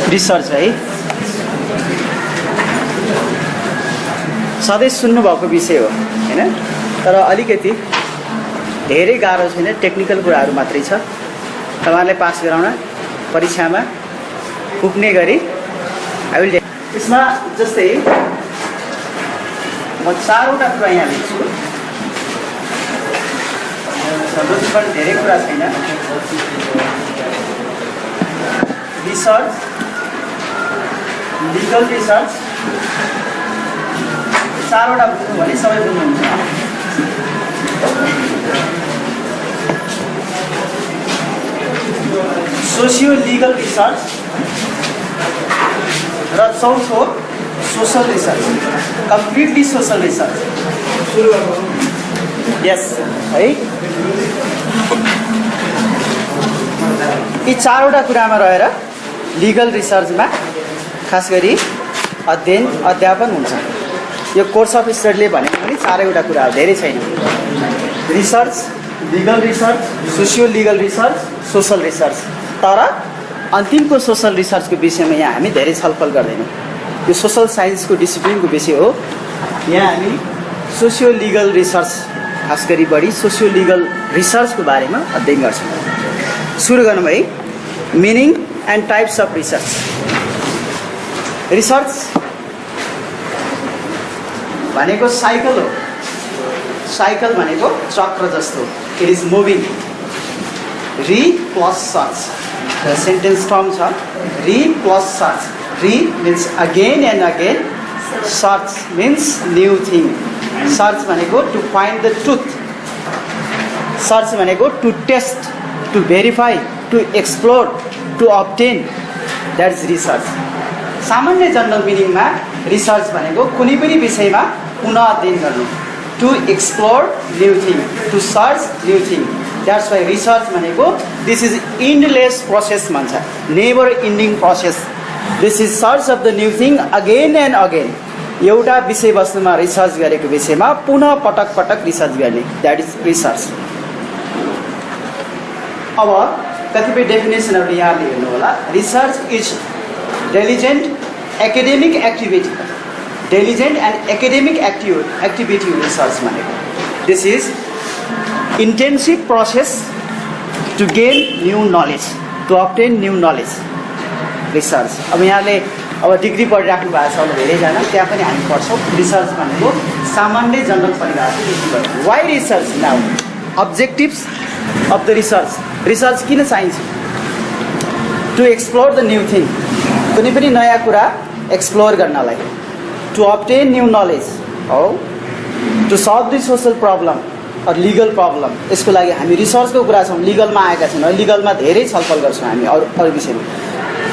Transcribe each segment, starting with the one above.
Research है सधैँ सुन्नुभएको विषय हो हैन, तर अलिकति धेरै गाह्रो छैन, टेक्निकल कुराहरू मात्रै छ। तपाईँहरूले पास गराउन परीक्षामा पुग्ने गरी आई विल। यसमा जस्तै म 4वटा कुरा यहाँ लेख्छु, जति पनि धेरै कुरा छैन। रिसर्च, लिगल रिसर्च, 4वटा बुझ्नु भने सबै बुझ्नुहुन्छ। सोसियो लिगल रिसर्च र चौथो social research, completely social research. Yes है, यी 4वटा कुरामा रहेर लिगल रिसर्चमा खास गरी अध्ययन अध्यापन हुन्छ। यो कोर्स अफ स्टडीले भनेको पनि 4वटा कुरा हो, धेरै छैन। Research, legal research, socio legal research, social research. तर अन्तिमको सोशल रिसर्चको विषयमा यहाँ हामी धेरै छलफल गर्दैनौँ। यो सोशल साइन्सको डिसिप्लिनको विषय हो। यहाँ हामी सोसियो लिगल रिसर्च, खास गरी बढी सोसियो लिगल रिसर्चको बारेमा अध्ययन गर्छौँ। सुरु गरौँ है। Meaning and types of research. Research भनेको साइकल हो। साइकल भनेको चक्र जस्तो, it is moving. Re plus search, the sentence term छ re plus search. Re means again and again, search means new thing. Search भनेको to find the truth. Search भनेको to test, to verify, to explore, to obtain, that is research. सामान्य general मिनिङमा research भनेको कुनै पनि विषयमा पुनः अध्ययन गर्नु, to explore new thing, to search new thing. That's why research भनेको दिस इज इन्डलेस प्रोसेस भन्छ, never ending process. This is search of the new thing again and again. एउटा विषयवस्तुमा रिसर्च गरेको विषयमा पुनः पटक पटक रिसर्च गर्ने, द्याट इज रिसर्च। अब कतिपय डेफिनेसनहरू यहाँले हेर्नु होला। Research is diligent academic activity, diligent and academic activity research भनेको। This is intensive process to gain new knowledge, to obtain new knowledge, research. अब यहाँले अब डिग्री पढिराख्नु भएको छ अब धेरैजना, त्यहाँ पनि हामी पढ्छौँ। रिसर्च भनेको सामान्य जनरल परिभाषा लेख्नु पर्छ। Why research now, objectives of the research. Research किन चाहिन्छ? To explore the new thing, कुनै पनि नयाँ कुरा एक्सप्लोर गर्नलाई। टु अब्टेन न्यू नलेज हो, to solve the social problem or legal problem. यसको लागि हामी रिसर्चको कुरा छौँ, लिगलमा आएका छौँ। लिगलमा धेरै छलफल गर्छौँ हामी अरू विषयमा।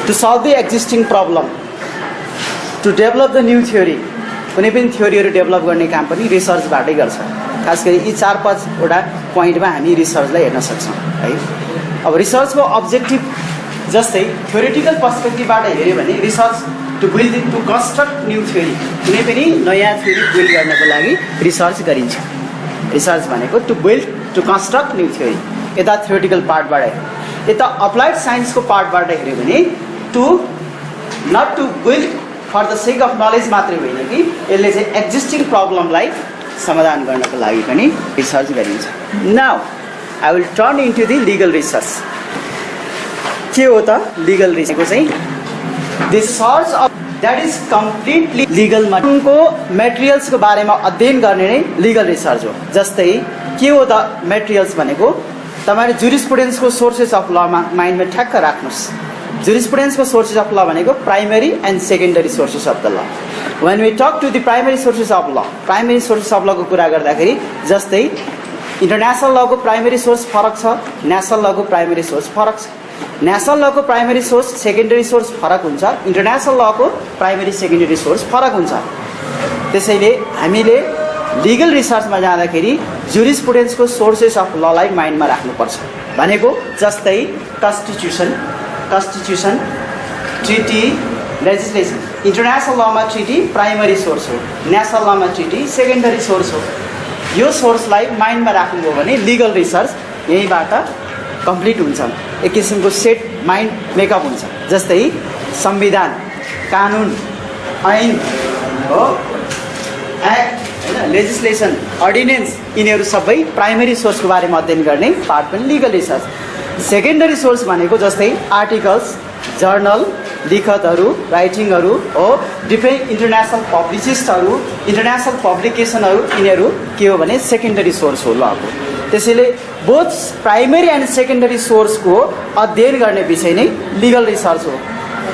To solve the existing problem, to develop the new theory. कुनै पनि थ्योरीहरू डेभलप गर्ने काम पनि रिसर्चबाटै गर्छ। खास गरी यी 4-5वटा पोइन्टमा हामी रिसर्चलाई हेर्न सक्छौँ है। अब रिसर्चको अब्जेक्टिभ जस्तै थ्योरिटिकल पर्सपेक्टिभबाट हेऱ्यो भने research to build, to construct new theory. कुनै पनि नयाँ थ्योरी बिल्ड गर्नको लागि रिसर्च गरिन्छ। रिसर्च भनेको to build, to construct new theory. यता थ्योरिटिकल पार्टबाट, यता अप्लाइड साइन्सको पार्टबाट हेऱ्यो भने to not to build for the sake of knowledge मात्रै होइन कि यसले चाहिँ एक्जिस्टिङ प्रब्लमलाई समाधान गर्नको लागि पनि रिसर्च गरिन्छ। Now I will turn into the legal research. के हो त लिगल रिसर्चको चाहिँ? This search of that is completely legal. उनको मेटेरियल्सको बारेमा अध्ययन गर्ने नै लिगल रिसर्च हो। जस्तै के हो त मेटेरियल्स भनेको? तपाईँले जुरिस्प्रुडेन्सको सोर्सेस अफ लमा माइन्डमा ठ्याक्क राख्नुहोस्। जुरिस्प्रुडेन्सको सोर्सेस अफ ल भनेको primary and secondary sources of the law. When we talk to the primary sources of law, primary sources of लको कुरा गर्दाखेरि जस्तै इन्टरनेसनल लको प्राइमरी सोर्स फरक छ, नेसनल लको प्राइमरी सोर्स फरक छ। नेसनल लको प्राइमरी सोर्स, सेकेन्डरी सोर्स फरक हुन्छ, इन्टरनेसनल लको प्राइमरी सेकेन्डरी सोर्स फरक हुन्छ। त्यसैले हामीले लिगल रिसर्चमा जाँदाखेरि जुरिस्प्रुडेन्सको सोर्सेस अफ ललाई माइन्डमा राख्नुपर्छ। भनेको जस्तै कन्स्टिट्युसन, ट्रिटी, लेजिस्लेसन। इन्टरनेसनल लमा ट्रिटी प्राइमरी सोर्स हो, नेसनल लमा ट्रिटी सेकेन्डरी सोर्स हो। यो सोर्सलाई माइन्डमा राख्नुभयो भने लिगल रिसर्च यहीँबाट कम्प्लिट हुन्छ। एक किसिमको सेट माइन्ड मेकअप हुन्छ। जस्तै संविधान, कानुन, ऐन हो, एक्ट होइन, लेजिस्लेसन, अर्डिनेन्स, यिनीहरू सबै प्राइमेरी सोर्सको बारेमा अध्ययन गर्ने पार्ट पनि लिगल रिसर्च। सेकेन्डरी सोर्स भनेको जस्तै आर्टिकल्स, जर्नल, लिखतहरू, राइटिङहरू हो, डिफ्रेन्ट इन्टरनेसनल पब्लिसिस्टहरू, इन्टरनेसनल पब्लिकेसनहरू, यिनीहरू के हो भने सेकेन्डरी सोर्स हो लको। त्यसैले बोथ प्राइमेरी एन्ड सेकेन्डरी सोर्सको अध्ययन गर्ने विषय नै लिगल रिसर्च हो।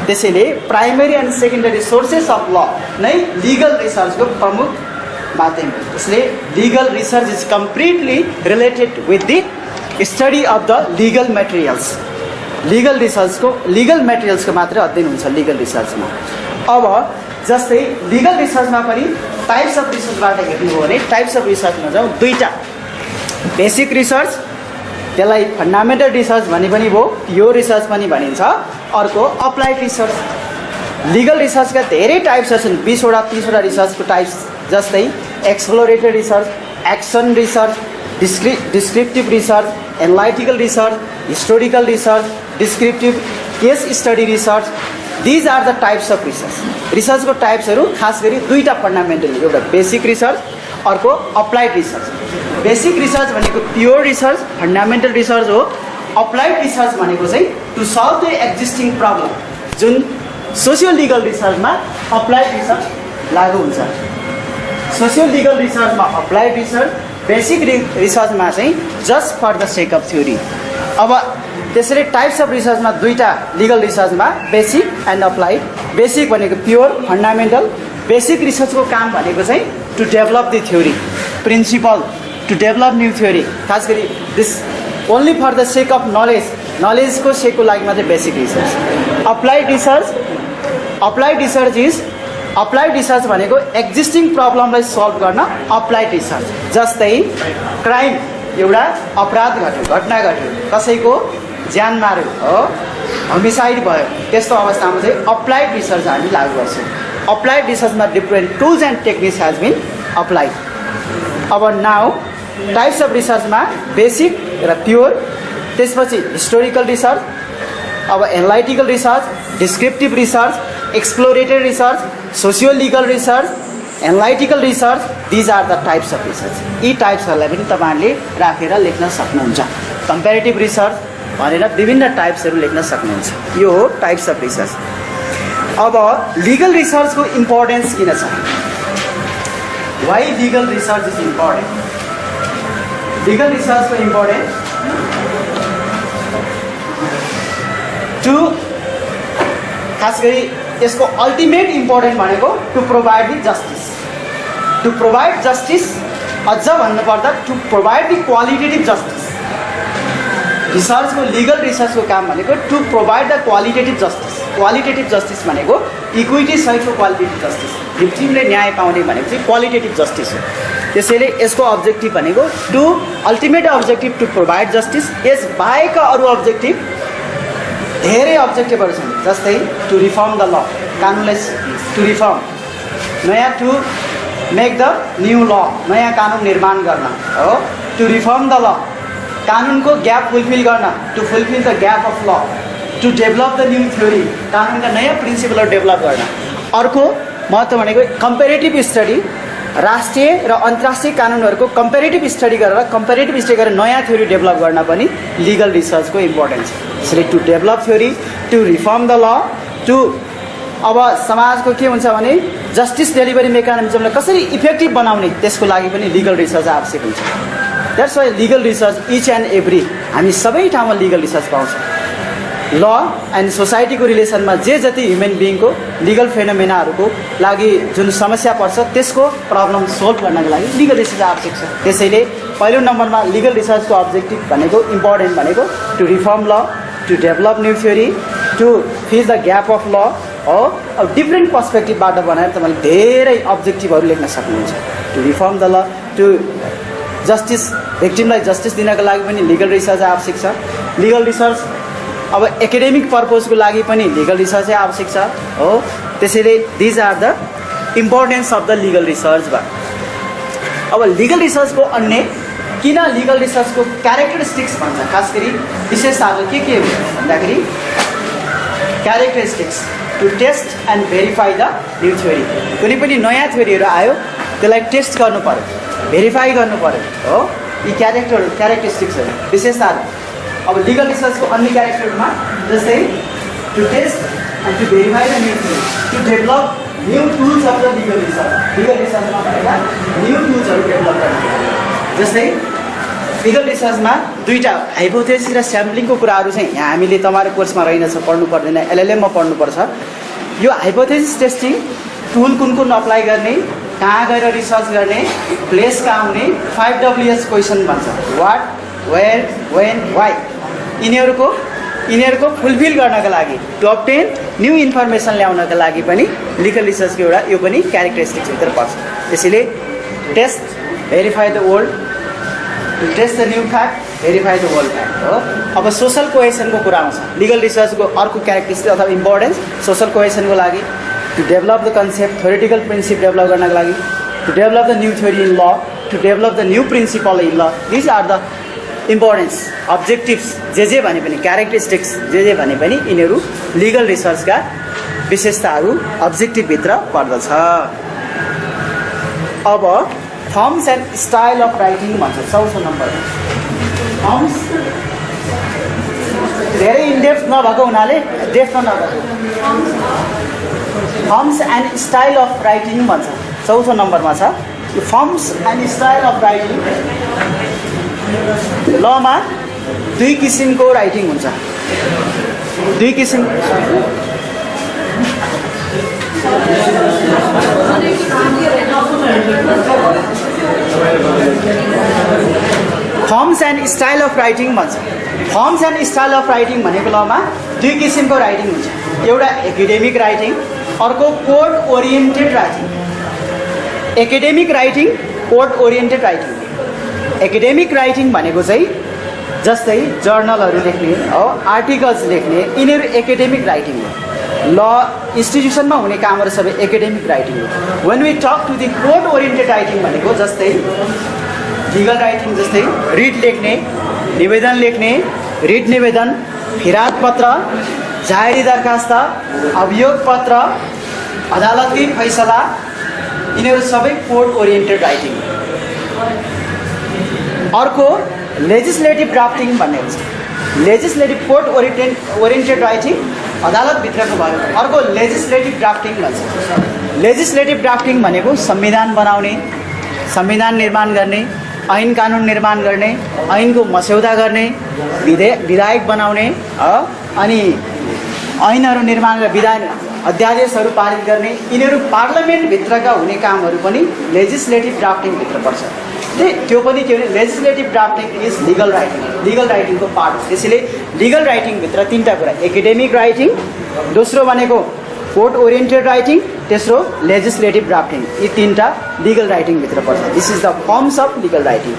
त्यसैले primary and secondary sources of law नै लिगल रिसर्चको प्रमुख माध्यम हो। त्यसले legal research is completely related with the study of the legal materials. Legal रिसर्चको लिगल मेटेरियल्सको मात्रै अध्ययन हुन्छ लिगल रिसर्चमा। अब जस्तै लिगल रिसर्चमा पनि टाइप्स अफ रिसर्चबाट हेर्नु हो भने टाइप्स अफ रिसर्चमा जाउँ। दुईवटा, बेसिक रिसर्च, त्यसलाई फन्डामेन्टल रिसर्च भने पनि भयो, प्योर रिसर्च पनि भनिन्छ। अर्को अप्लाइड रिसर्च। लिगल रिसर्चका धेरै टाइप्सहरू छन्, 20वटा 30वटा रिसर्चको टाइप्स। जस्तै exploratory research, action research, descriptive research, analytical research, historical research, descriptive case study research. These are the types of research. रिसर्चको टाइप्सहरू खास गरी दुईवटा फन्डामेन्टल, एउटा बेसिक रिसर्च, अर्को अप्लाइड रिसर्च। बेसिक रिसर्च भनेको प्योर रिसर्च, फन्डामेन्टल रिसर्च हो। Applied research भनेको चाहिँ to solve the existing problem, जुन सोसियो लिगल रिसर्चमा अप्लाइड रिसर्च लागु हुन्छ। सोसियो लिगल रिसर्चमा अप्लाइड रिसर्च, बेसिक रिसर्चमा चाहिँ just for the sake of theory. अब त्यसरी टाइप्स अफ रिसर्चमा दुईवटा लिगल रिसर्चमा बेसिक एन्ड अप्लाइड। बेसिक भनेको प्योर, फन्डामेन्टल। बेसिक रिसर्चको काम भनेको चाहिँ to develop the theory, principle, to develop new theory. खास गरी this only for the sake of knowledge, नलेजको सेकको लागि मात्रै बेसिक रिसर्च। अप्लाइड रिसर्च भनेको एक्जिस्टिङ प्रब्लमलाई सल्भ गर्न अप्लाइड रिसर्च। जस्तै क्राइम, एउटा अपराध घट्यो, घटना घट्यो, कसैको ज्यान मार्यो हो, होमिसाइड भयो, त्यस्तो अवस्थामा चाहिँ अप्लाइड रिसर्च हामी लागू गर्छौँ। अप्लाइड रिसर्चमा different tools and techniques has been applied. अब नाउ टाइप्स अफ रिसर्चमा बेसिक र प्योर, त्यसपछि हिस्टोरिकल रिसर्च, अब analytical research, descriptive research, exploratory research, socio legal research, analytical research. These are the types of research. यी टाइप्सहरूलाई पनि तपाईँहरूले राखेर लेख्न सक्नुहुन्छ। कम्पेरिटिभ रिसर्च भनेर विभिन्न टाइप्सहरू लेख्न सक्नुहुन्छ। यो हो टाइप्स अफ रिसर्च। अब लिगल रिसर्चको इम्पोर्टेन्स किन छ? Why legal research is important? Legal रिसर्चको इम्पोर्टेन्स टु, खास गरी यसको अल्टिमेट इम्पोर्टेन्ट भनेको to provide the justice. To provide justice, अझ भन्नुपर्दा to provide the qualitative justice. रिसर्चको लिगल रिसर्चको काम भनेको to provide the qualitative justice. Qualitative justice भनेको इक्विटी सहितको क्वालिटेटिभ जस्टिस। भिक्टिमले न्याय पाउने भनेको चाहिँ क्वालिटेटिभ जस्टिस हो। त्यसैले यसको अब्जेक्टिभ भनेको to ultimate objective to provide justice. यस बाहेकका अरू अब्जेक्टिभ धेरै अब्जेक्टिभहरू छन्। जस्तै टु रिफर्म द ल, कानुनलाई टु रिफर्म, नयाँ टु मेक द न्यू ल, नयाँ कानुन निर्माण गर्न हो। टु रिफर्म द ल, कानुनको ग्याप फुलफिल गर्न, to fulfill the gap of law. To develop the new theory, कानुनका नयाँ प्रिन्सिपलहरू डेभलप गर्न। अर्को महत्त्व भनेको कम्पेरेटिभ स्टडी, राष्ट्रिय र अन्तर्राष्ट्रिय कानुनहरूको कम्पेरेटिभ स्टडी गरेर नयाँ थ्योरी डेभलप गर्न पनि लिगल रिसर्चको इम्पोर्टेन्स छ। त्यसैले to develop theory, to reform the law, to अब समाजको के हुन्छ भने जस्टिस डेलिभरी मेकानिजमलाई कसरी इफेक्टिभ बनाउने, त्यसको लागि पनि लिगल रिसर्च आवश्यक हुन्छ। That's why legal research each and every, हामी सबै ठाउँमा लिगल रिसर्च पाउँछौँ। ल एन्ड सोसाइटीको रिलेसनमा जे जति ह्युमन बिइङको लिगल फेनोमेनाहरूको लागि जुन समस्या पर्छ त्यसको प्रब्लम सोल्भ गर्नको लागि लिगल रिसर्च आवश्यक छ। त्यसैले पहिलो नम्बरमा लिगल रिसर्चको अब्जेक्टिभ भनेको इम्पोर्टेन्ट भनेको to reform law, to develop new theory, to fill the gap of law हो। अब डिफ्रेन्ट पर्सपेक्टिभबाट बनाएर तपाईँले धेरै अब्जेक्टिभहरू लेख्न सक्नुहुन्छ। To reform the law, to justice, भिक्टिमलाई जस्टिस दिनको लागि पनि लिगल रिसर्च आवश्यक छ। लिगल रिसर्च अब एकाडेमिक पर्पजको लागि पनि लिगल रिसर्चै आवश्यक छ हो। त्यसैले these are the importance of the legal research भयो। अब लिगल रिसर्चको अन्य किन लिगल रिसर्चको क्यारेक्टरिस्टिक्स भन्छ, खास गरी विशेषताहरू के हो भन्दाखेरि characteristics to test and verify the new theory. कुनै पनि नयाँ थ्योरीहरू आयो त्यसलाई टेस्ट गर्नु पर्यो, भेरिफाई गर्नु पर्यो हो। यी क्यारेक्टरिस्टिक्सहरू विशेषताहरू। अब लिगल रिसर्चको अन्य क्यारेक्टरमा जस्तै to test and to verify the new theory, to develop new tools of the legal research. Legal रिसर्चमा भएका न्यू टुल्सहरू डेभलप गर्ने। जस्तै लिगल रिसर्चमा दुईवटा हाइपोथेसिस र स्याम्पलिङको कुराहरू चाहिँ यहाँ हामीले तपाईँको कोर्समा रहेनछ, पढ्नु पर्दैन, एलएलएममा पढ्नुपर्छ। यो हाइपोथेसिस टेस्टिङ टुल कुन कुन अप्लाई गर्ने, कहाँ गएर रिसर्च गर्ने, प्लेस कहाँ हुने, 5WS क्वेसन भन्छ, वाट, वेयर, वेन, वाइ। यिनीहरूको फुलफिल गर्नका लागि, टु अब्टेन न्यू इन्फर्मेसन ल्याउनका लागि पनि लिगल रिसर्चको एउटा यो पनि क्यारेक्टरिस्टिक्सभित्र पर्छ। त्यसैले test, verify the old, to test the new fact, verify the old fact हो। अब सोसल कोहेसनको कुरा आउँछ। लिगल रिसर्चको अर्को क्यारेक्टरिस्टिक अथवा इम्पोर्टेन्स सोसल कोहेसनको लागि, to develop the concept, theoretical principle develop गर्नको लागि, to develop the new theory in law, to develop the new principle in law. These are the importance, objectives, जे भने पनि क्यारेक्टरिस्टिक्स जे भने पनि यिनीहरू लिगल रिसर्चका विशेषताहरू अब्जेक्टिभभित्र पर्दछ। अब firms and style of writing भन्छ 4 नम्बरमा। फर्म्स धेरै इनडेप्थ नभएको हुनाले डेप्थमा नभएको, forms and style of writing भन्छ 4 नम्बरमा छ। यो forms and style of writing लमा दुई किसिमको राइटिङ हुन्छ। दुई किसिम forms and style of writing भन्छ। Forms and style of writing भनेको लमा दुई किसिमको राइटिङ हुन्छ। एउटा एकाडेमिक राइटिङ, अर्को code oriented writing. Academic writing, code oriented writing. Academic writing भनेको चाहिँ जस्तै जर्नलहरू लेख्ने हो, आर्टिकल्स लेख्ने, यिनीहरू एकाडेमिक राइटिङ हो। ल इन्स्टिट्युसनमा हुने कामहरू सबै एकाडेमिक राइटिङ हो। When we talk to the code oriented writing भनेको जस्तै लिगल राइटिङ, जस्तै रिट लेख्ने, निवेदन लेख्ने, रिट निवेदन, फिराद पत्र, जाहेरी दरखास्त, अभियोग पत्र, अदालती फैसला, यिनीहरू सबै कोड ओरिएन्टेड राइटिङ। अर्को लेजिस्लेटिभ ड्राफ्टिङ भन्ने हुन्छ। लेजिस्लेटिभ कोड ओरिएन्टेड राइटिङ अदालतभित्रको भयो। अर्को लेजिस्लेटिभ ड्राफ्टिङ भन्छ। लेजिस्लेटिभ ड्राफ्टिङ भनेको संविधान बनाउने, संविधान निर्माण गर्ने, ऐन कानुन निर्माण गर्ने, ऐनको मस्यौदा गर्ने, विधायक बनाउने अनि ऐनहरू निर्माण र विधान अध्यादेशहरू पारित गर्ने, यिनीहरू पार्लियामेन्टभित्रका हुने कामहरू पनि लेजिस्लेटिभ ड्राफ्टिङभित्र पर्छ। त्यो पनि के भने legislative drafting is legal writing, legal राइटिङको पार्ट हो। त्यसैले लिगल राइटिङभित्र तिनवटा कुरा, एकाडेमिक राइटिङ, दोस्रो भनेको कोड ओरिएन्टेड राइटिङ, तेस्रो लेजिस्लेटिभ ड्राफ्टिङ। यी तिनवटा लिगल राइटिङभित्र पर्छ। This is the firms of legal writing.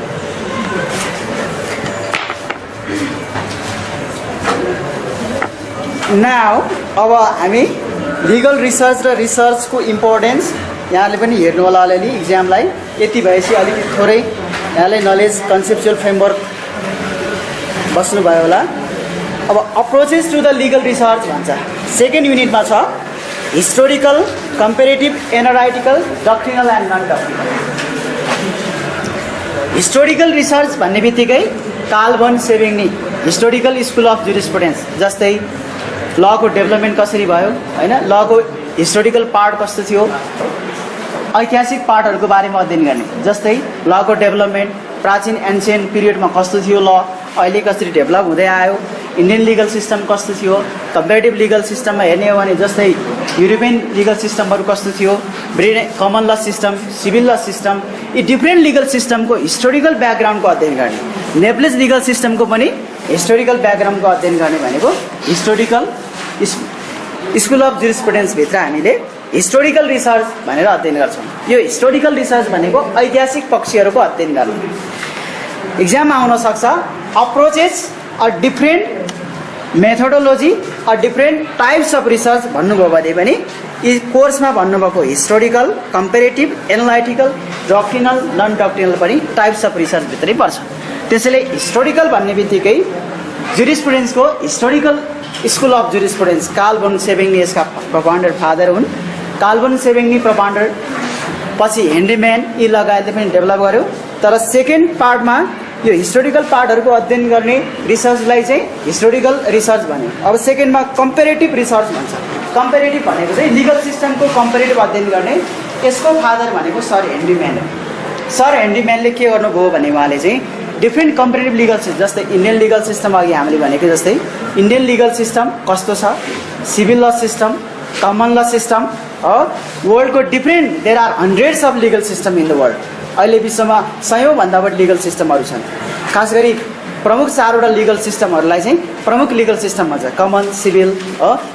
Now अब हामी लिगल रिसर्च र रिसर्चको इम्पोर्टेन्स यहाँले पनि हेर्नु होला अलिअलि इक्जामलाई। यति भएपछि अलिकति थोरै यहाँले नलेज कन्सेप्चुअल फ्रेमवर्क बस्नुभयो होला। अब approaches to the legal research भन्छ, सेकेन्ड युनिटमा छ historical, comparative, analytical, doctrinal and non doctrinal. Historical research भन्ने बित्तिकै Karl von Savigny historical school of jurisprudence, जस्तै लको डेभलपमेन्ट कसरी भयो होइन, लको हिस्टोरिकल पार्ट कस्तो थियो, ऐतिहासिक पार्टहरूको बारेमा अध्ययन गर्ने। जस्तै लको डेभलपमेन्ट प्राचीन एन्सियन्ट पिरियडमा कस्तो थियो ल, अहिले कसरी डेभलप हुँदै आयो, इन्डियन लिगल सिस्टम कस्तो थियो, कम्पेरेटिभ लिगल सिस्टममा हेर्ने हो भने जस्तै युरोपियन लिगल सिस्टमहरू कस्तो थियो, Britain common law system, civil law system, यी डिफ्रेन्ट लिगल सिस्टमको हिस्टोरिकल ब्याकग्राउन्डको अध्ययन गर्ने। नेप्लिज लिगल सिस्टमको पनि हिस्टोरिकल ब्याकग्राउन्डको अध्ययन गर्ने भनेको हिस्टोरिकल स्कुल अफ जुरिस्प्रुडेन्सभित्र हामीले हिस्टोरिकल रिसर्च भनेर अध्ययन गर्छौँ। यो हिस्टोरिकल रिसर्च भनेको ऐतिहासिक पक्षहरूको अध्ययन गर्ने। इक्जाममा आउन सक्छ approaches a different methodology a different types of research भन्नुभयो भने पनि यी कोर्समा भन्नुभएको historical, comparative, analytical, doctrinal, non doctrinal पनि टाइप्स अफ रिसर्चभित्रै पर्छ। त्यसैले हिस्टोरिकल भन्ने बित्तिकै जुरिस्प्रुडेन्सको historical school of jurisprudence Karl von सेभेङ्गी यसका प्रोपाउन्डर फादर हुन्। कार्ल von सेभेङ्गी प्रोपाउन्डर, पछि हेनरी म्यान यी लगायतले पनि डेभलप गर्यो। तर सेकेन्ड पार्टमा यो हिस्टोरिकल पार्टहरूको अध्ययन गर्ने रिसर्चलाई चाहिँ हिस्टोरिकल रिसर्च भन्यो। अब सेकेन्डमा कम्पेरेटिभ रिसर्च भन्छ। कम्पेरेटिभ भनेको चाहिँ लिगल सिस्टमको कम्पेरेटिभ अध्ययन गर्ने, यसको फादर भनेको सर हेनरी म्यान हो। सर हेनरी म्यानले के गर्नुभयो भने उहाँले चाहिँ डिफ्रेन्ट कम्पेरेटिभ लिगल सिस्टम, जस्तै इन्डियन लिगल सिस्टम अघि हामीले भनेको जस्तै इन्डियन लिगल सिस्टम कस्तो छ, civil law system, common law system, वर्ल्डको different there are hundreds of legal system in the world. अहिले विश्वमा 100 भन्दा बढी लिगल सिस्टमहरू छन्। खास गरी प्रमुख 4वटा लिगल सिस्टमहरूलाई चाहिँ प्रमुख लिगल सिस्टम भन्छ, कमन, सिभिल,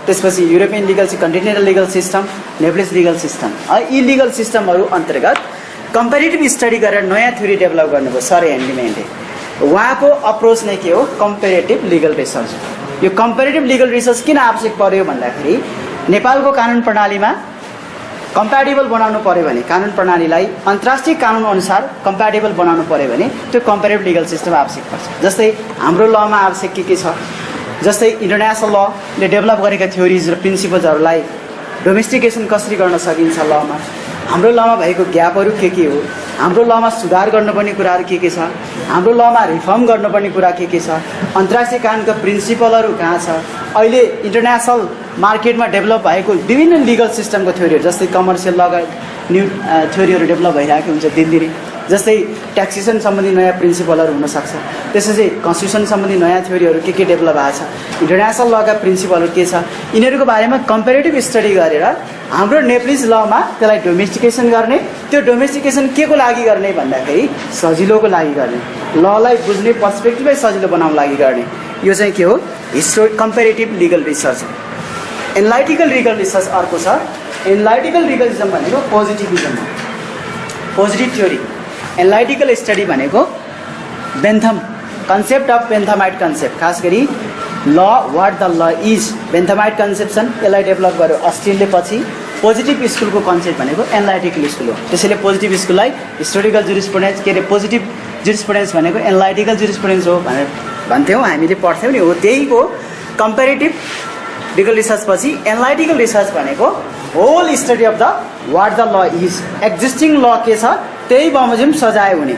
त्यसपछि European legal, continental legal system, नेप्लिस legal system. यी लिगल सिस्टमहरू अन्तर्गत कम्पेरेटिभ स्टडी गरेर नयाँ थ्योरी डेभलप गर्नुभयो सर हेनरी म्यानले। उहाँको अप्रोच नै के हो, कम्पेरेटिभ लिगल रिसर्च। यो कम्पेरेटिभ लिगल रिसर्च किन आवश्यक पर्यो भन्दाखेरि नेपालको कानुन प्रणालीमा कम्प्याटेबल बनाउनु पर्यो भने, कानुन प्रणालीलाई अन्तर्राष्ट्रिय कानुन अनुसार कम्प्याटेबल बनाउनु पर्यो भने त्यो कम्पेरेटिभ लिगल सिस्टम आवश्यक पर्छ। जस्तै हाम्रो लमा आवश्यक के छ, जस्तै इन्टरनेसनल लले डेभलप गरेका थ्योरिज र प्रिन्सिपल्सहरूलाई डोमेस्टिकेसन कसरी गर्न सकिन्छ लमा, हाम्रो लमा भएको ग्यापहरू के हो, हाम्रो लमा सुधार गर्नुपर्ने कुराहरू के छ, हाम्रो लमा रिफर्म गर्नुपर्ने कुरा के छ, अन्तर्राष्ट्रिय कानुनका प्रिन्सिपलहरू कहाँ छ, अहिले इन्टरनेसनल मार्केटमा डेभलप भएको विभिन्न लिगल सिस्टमको थ्योरीहरू, जस्तै कमर्सियल लगा न्यू थ्योरीहरू डेभलप भइरहेको हुन्छ दिनदिनै। जस्तै ट्याक्सेसन सम्बन्धी नयाँ प्रिन्सिपलहरू हुनसक्छ, त्यसपछि कन्स्टिट्युसन सम्बन्धी नयाँ थ्योरीहरू के डेभलप भएको छ, इन्टरनेसनल लका प्रिन्सिपलहरू के छ, यिनीहरूको बारेमा कम्पेरेटिभ स्टडी गरेर हाम्रो नेप्लिज लमा त्यसलाई डोमेस्टिकेसन गर्ने। त्यो डोमेस्टिकेसन के को लागि गर्ने भन्दाखेरि सजिलोको लागि गर्ने, ललाई बुझ्ने पर्सपेक्टिभै सजिलो बनाउन लागि गर्ने। यो चाहिँ के हो, comparative legal research. Analytical legal research अर्को छ। एनालाइटिकल लिगलिजम भनेको पोजिटिभिजम हो, पोजिटिभ थ्योरी। एनालाइटिकल स्टडी भनेको Bentham concept of Benthamite concept, खास गरी law what the law is, Benthamite conception यसलाई डेभलप गर्यो अस्टिनले। पछि पोजिटिभ स्कुलको कन्सेप्ट भनेको एनालाइटिकल स्कुल हो। त्यसैले पोजिटिभ स्कुललाई हिस्टोरिकल जुरिस्प्रुडेन्स, के अरे पोजिटिभ जुरिस्प्रुडेन्स भनेको एनालाइटिकल जुरिस्प्रुडेन्स हो भनेर भन्थ्यौँ, हामीले पढ्थ्यौँ नि, हो त्यही हो। कम्पेरेटिभ लिगल रिसर्च पछि एनालाइटिकल रिसर्च भनेको whole study of the what the law is, existing law के छ त्यही बमोजिम सजाय हुने।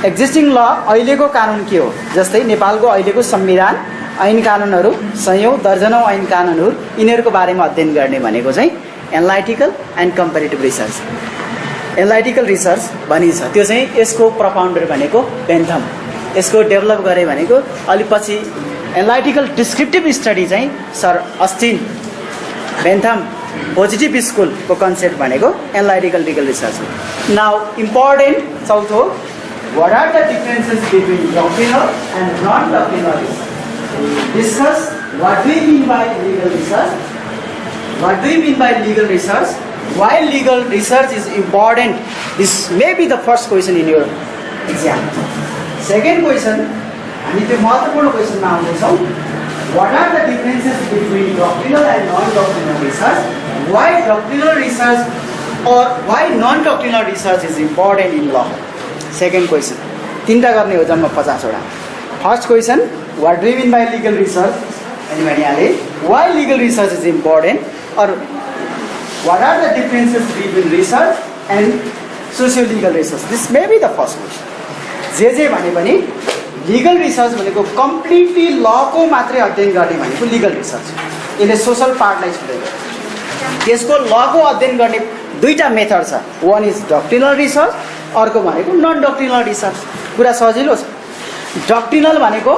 एक्जिस्टिङ ल अहिलेको कानुन के हो, जस्तै नेपालको अहिलेको संविधान, ऐन कानुनहरू, 100औं दर्जनौं ऐन कानुनहरू, यिनीहरूको बारेमा अध्ययन गर्ने भनेको चाहिँ analytical and comparative research. Analytical research भनिन्छ, त्यो चाहिँ यसको प्रोपाउन्डर भनेको बेन्थम, यसको डेभलप गरे भनेको अलि पछि। एनालाइटिकल डिस्क्रिप्टिभ स्टडी चाहिँ सर अस्टिन, बेन्थम, पोजिटिभ स्कुलको कन्सेप्ट भनेको एनालाइटिकल लिगल रिसर्च हो। नाउ इम्पोर्टेन्ट चौथो, what are the differences between doctrinal and non-doctrinal research? Discuss what do we mean by legal research, what do we mean by legal research, why legal research is important. This may be the first question in your exam. Second question, हामी त्यो महत्त्वपूर्ण क्वेसनमा आउँदैछौँ, what are the differences between doctrinal and non-doctrinal research, why doctrinal research or why non-doctrinal research is important in law. Second question, तिनवटा गर्ने हो जम्मा 50वटा। First question, what do you mean by legal research, अनि भनिहालेँ why legal research is important, और what are the differences between research and socio legal research. This may be the first question. जे भने पनि लिगल रिसर्च भनेको completely लको मात्रै अध्ययन गर्ने भनेको लिगल रिसर्च, यसले सोसल पार्टलाई छुट्याइ गर्छ। त्यसको लको अध्ययन गर्ने दुईवटा मेथड छ, वान इज डक्ट्रिनल रिसर्च, अर्को भनेको नन डक्ट्रिनल रिसर्च। कुरा सजिलो छ। डक्ट्रिनल भनेको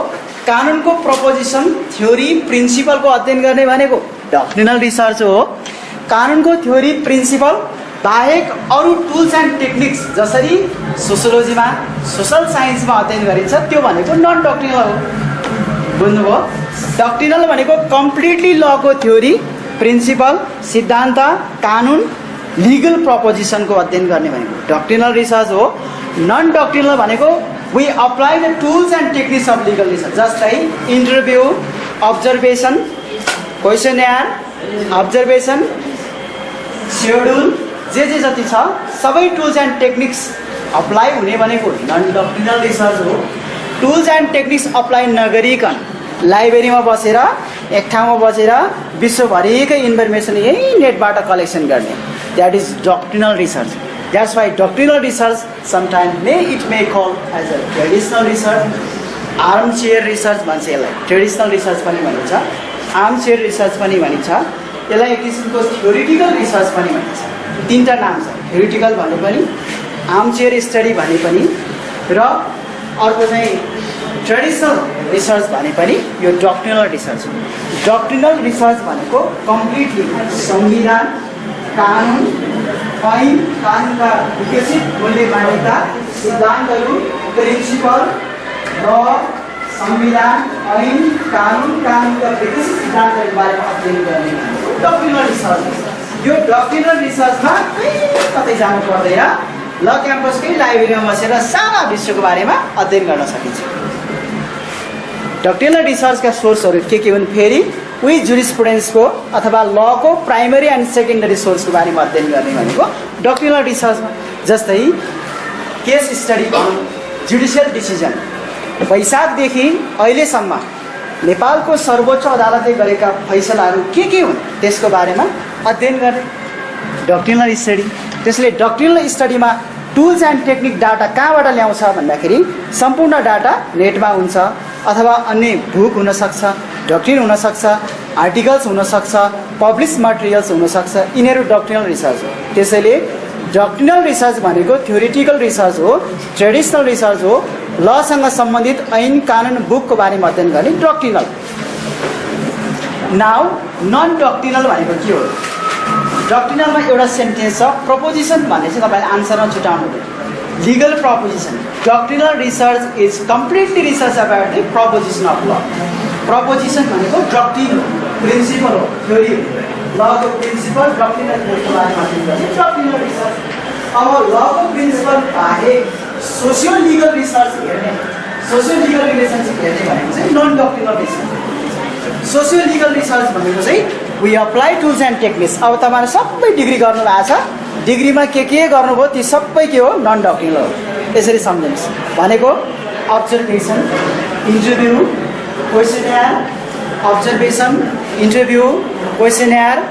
कानुनको प्रपोजिसन, थ्योरी, प्रिन्सिपलको अध्ययन गर्ने भनेको डक्ट्रिनल रिसर्च हो। कानुनको थ्योरी, प्रिन्सिपल बाहेक अरू टुल्स एन्ड टेक्निक्स जसरी सोसियोलोजीमा, सोसल साइन्समा अध्ययन गरिन्छ त्यो भनेको नन डक्ट्रिनल हो। बुझ्नुभयो? डक्ट्रिनल भनेको कम्प्लिटली लको थ्योरी, प्रिन्सिपल, सिद्धान्त, कानुन, लिगल प्रपोजिसनको अध्ययन गर्ने भनेको डक्ट्रिनल रिसर्च हो। नन डक्ट्रिनल भनेको we apply the tools and techniques of legal research, जस्तै interview, observation, questionnaire, observation, schedule, जे जति छ सबै टुल्स एन्ड टेक्निक्स अप्लाई हुने भनेको नन डक्ट्रिनल रिसर्च हो। टुल्स एन्ड टेक्निक्स अप्लाई नगरिकन लाइब्रेरीमा बसेर एक ठाउँमा बसेर विश्वभरिकै इन्फर्मेसन यही नेटबाट कलेक्सन गर्ने, that is doctrinal research. That's why doctrinal research sometime it may call as a traditional research. Arm chair research भन्छ यसलाई, ट्रेडिसनल रिसर्च पनि भनिन्छ, आर्म चेयर रिसर्च पनि भनिन्छ, यसलाई एक किसिमको थ्योरिटिकल रिसर्च पनि भनिन्छ. तीनटा नाम छ, थ्योरिटिकल भने पनि, आर्म चेयर स्टडी भने पनि, र अर्को चाहिँ ट्रेडिसनल रिसर्च भने पनि यो डक्ट्रिनल रिसर्च हो. डक्ट्रिनल रिसर्च भनेको कम्प्लिटली संविधान, कानुन, ऐन, कानुनका विकसित मूल्य मान्यता, सिद्धान्तहरू, प्रिन्सिपल, र संविधान, ऐन, कानुन, कानुनका विकसित सिद्धान्तहरूको बारेमा अध्ययन गर्ने डक्ट्रिनल रिसर्च. यो डक्ट्रिनल रिसर्चमा कतै जानु पर्दैन, ल क्याम्पसकै लाइब्रेरीमा बसेर सारा विश्वको बारेमा अध्ययन गर्न सकिन्छ. डक्ट्रिनल रिसर्चका सोर्सहरू के हुन् फेरि उही जुरिस्प्रुडेन्सको अथवा लको प्राइमरी एन्ड सेकेन्डरी सोर्सको बारेमा अध्ययन गर्ने भनेको डक्ट्रिनल रिसर्चमा. जस्तै केस स्टडी भनौँ, जुडिसियल डिसिजन, वैशाखदेखि अहिलेसम्म नेपालको सर्वोच्च अदालतले गरेका फैसलाहरू के हुन् त्यसको बारेमा अध्ययन गर्ने डक्ट्रिनल स्टडी. त्यसले डक्ट्रिनल स्टडीमा टुल्स एन्ड टेक्निक डाटा कहाँबाट ल्याउँछ भन्दाखेरि सम्पूर्ण डाटा नेटमा हुन्छ, अथवा अन्य बुक हुनसक्छ, डक्ट्रिन हुनसक्छ, आर्टिकल्स हुनसक्छ, पब्लिस मटेरियल्स हुनसक्छ. यिनीहरू डक्ट्रिनल रिसर्च हो. त्यसैले डक्ट्रिनल रिसर्च भनेको थ्योरिटिकल रिसर्च हो, ट्रेडिसनल रिसर्च हो, लसँग सम्बन्धित ऐन कानुन बुकको बारेमा अध्ययन गर्ने डक्ट्रिनल. नाउ नन डक्ट्रिनल भनेको के हो? डक्ट्रिनलमा एउटा सेन्टेन्स छ, प्रपोजिसन भन्ने चाहिँ तपाईँले आन्सरमा छुटाउनु पर्यो. Legal proposition. Doctrinal research is completely research about the proposition of law. Proposition भनेको डक्ट्रिन हो, प्रिन्सिपल हो, थ्योरी हो. लको प्रिन्सिपल, डक्ट्रिनल थ्योरीको बारेमा अध्ययन गर्ने डक्ट्रिनल रिसर्च. अब लको प्रिन्सिपल बाहेक सोसियो लिगल रिसर्च हेर्ने, सोसियो लिगल रिलेसनसिप हेर्ने भनेको चाहिँ non doctrinal research. Socio legal research भनेको चाहिँ we apply tools and techniques. अब तपाईँहरू सबै डिग्री गर्नु भएको छ, डिग्रीमा के गर्नुभयो ती सबै के हो? नन डक्ट्रिनल हो. यसरी सम्झिनुहोस्. भनेको observation, interview, questionnaire, observation, interview, questionnaire,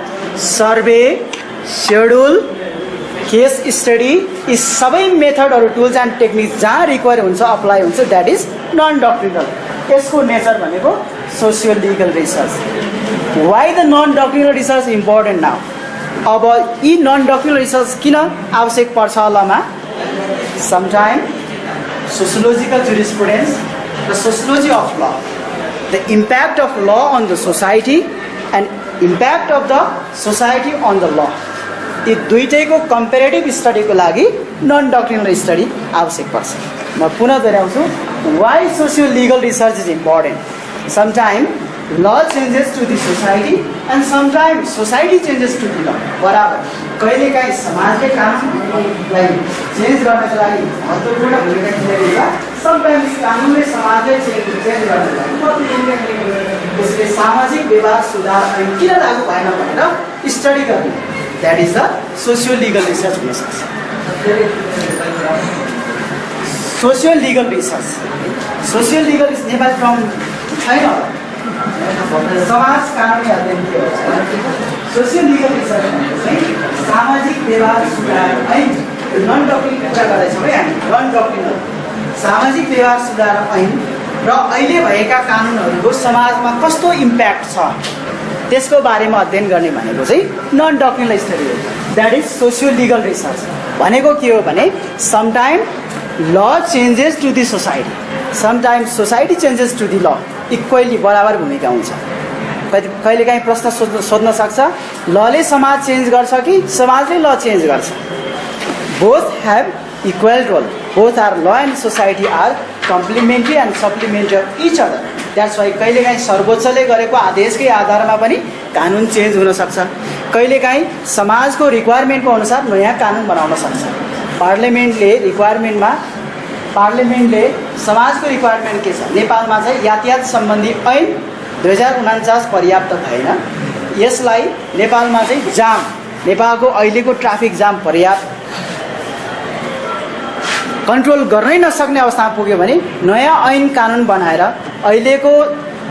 survey, schedule, case study, यी सबै मेथडहरू टुल्स एन्ड टेक्निक्स जहाँ रिक्वायर हुन्छ, अप्लाई हुन्छ, द्याट इज नन डक्ट्रिनल. यसको नेचर भनेको socio legal research. Why the non doctrinal research important now? अब यी नन डक्ट्रिनल रिसर्च किन आवश्यक पर्छ लमा? Sometime sociological jurisprudence, the sociology of law, the impact of law on the society and impact of the society on the law, यी दुईटैको comparative स्टडीको लागि non doctrinal study आवश्यक पर्छ. म पुनः दोहोऱ्याउँछु, why socio legal research is important? Sometime law changes to the society and sometimes society changes to the law. बराबर कहिलेकाहीँ समाजले कानुनलाई चेन्ज गर्नको लागि महत्त्वपूर्ण भूमिका खेलेको छ, समटाइम्स कानुनले समाजलाई चेन्ज गर्नको लागि महत्त्वपूर्ण भूमिका खेलेको छ. त्यसले सामाजिक व्यवहार सुधार ऐन किन लागू भएन भनेर स्टडी गर्ने, that is the socio legal research हुन सक्छ. Socio legal research, socio legal Nepali term छैन होला. समाज कानुनी अध्ययन के हो? सोसियो लिगल रिसर्च भनेको चाहिँ सामाजिक व्यवहार सुधार ऐन. नन डक्ट्रिनल कुरा गर्दैछौँ है हामी, नन डक्ट्रिनल सामाजिक व्यवहार सुधार ऐन र अहिले भएका कानुनहरूको समाजमा कस्तो इम्प्याक्ट छ त्यसको बारेमा अध्ययन गर्ने भनेको चाहिँ नन डक्ट्रिनल स्टडी हो. That is socio legal research. भनेको के हो भने sometime law changes to the society, sometime society changes to the law, equally बराबर भूमिका हुन्छ. कहिलेकाहीँ प्रश्न सोध्न सक्छ, लले समाज चेन्ज गर्छ कि समाजले ल चेन्ज गर्छ? Both have equal role, both are law and society are complementary and supplementary of each other. That's why कहिलेकाहीँ सर्वोच्चले गरेको आदेशकै आधारमा पनि कानुन चेन्ज हुनसक्छ. कहिलेकाहीँ समाजको रिक्वायरमेन्टको अनुसार नयाँ कानुन बनाउन सक्छ. पार्लियामेन्टले समाजको रिक्वायरमेन्ट के छ? नेपालमा चाहिँ यातायात सम्बन्धी ऐन 2049 पर्याप्त भएन. यसलाई नेपालमा चाहिँ जाम, नेपालको अहिलेको ट्राफिक जाम पर्याप्त कन्ट्रोल गर्नै नसक्ने अवस्थामा पुग्यो भने नयाँ ऐन कानुन बनाएर अहिलेको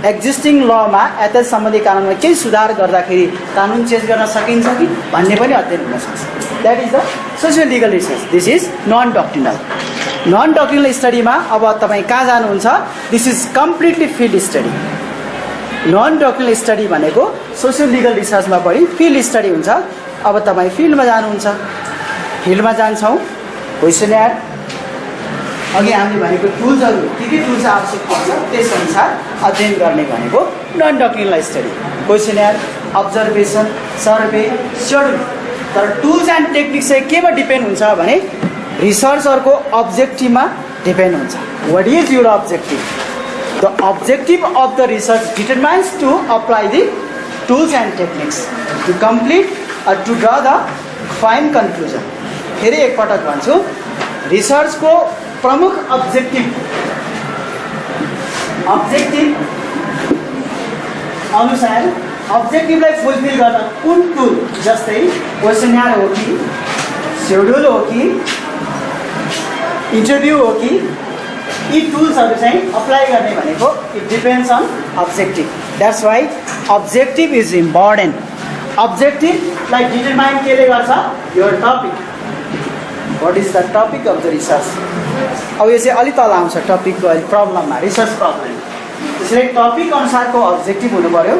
एक्जिस्टिङ लमा यातायात सम्बन्धी कानुनमा केही सुधार गर्दाखेरि कानुन चेन्ज गर्न सकिन्छ कि भन्ने पनि अध्ययन हुन सक्छ। That is the socio legal research. This is non doctrinal. Non doctrinal स्टडीमा अब तपाईँ कहाँ जानुहुन्छ? This is completely field study. Non doctrinal study भनेको सोसियो लिगल रिसर्चमा पनि फिल्ड स्टडी हुन्छ। अब तपाईँ फिल्डमा जानुहुन्छ। फिल्डमा जान्छौँ, क्वेसनर अघि हामीले भनेको टुल्सहरू के टुल्स आवश्यक पर्छ त्यसअनुसार अध्ययन गर्ने भनेको non doctrinal study. Questionnaire, observation, survey, schedule. तर टुल्स एन्ड टेक्निक्स चाहिँ केमा डिपेन्ड हुन्छ भने रिसर्चरको अब्जेक्टिभमा डिपेन्ड हुन्छ। What is your objective? The objective of the research determines to apply the tools and techniques to complete to draw the fine conclusion. फेरि एकपटक भन्छु, रिसर्चको प्रमुख अब्जेक्टिभ अनुसार अब्जेक्टिभलाई फुलफिल गर्न कुन टुल, जस्तै क्वेसनर हो कि सेड्युल हो कि इन्टरभ्यू हो कि यी टुल्सहरू चाहिँ अप्लाई गर्ने भनेको it depends on objective. That's why objective is important. अब्जेक्टिभलाई डिटरमाइन केले गर्छ? Your topic. What is the topic of the research? अब यो चाहिँ अलिक तल आउँछ टपिकको प्रब्लममा, रिसर्च प्रब्लम। त्यसैले टपिक अनुसारको अब्जेक्टिभ हुनु पर्यो।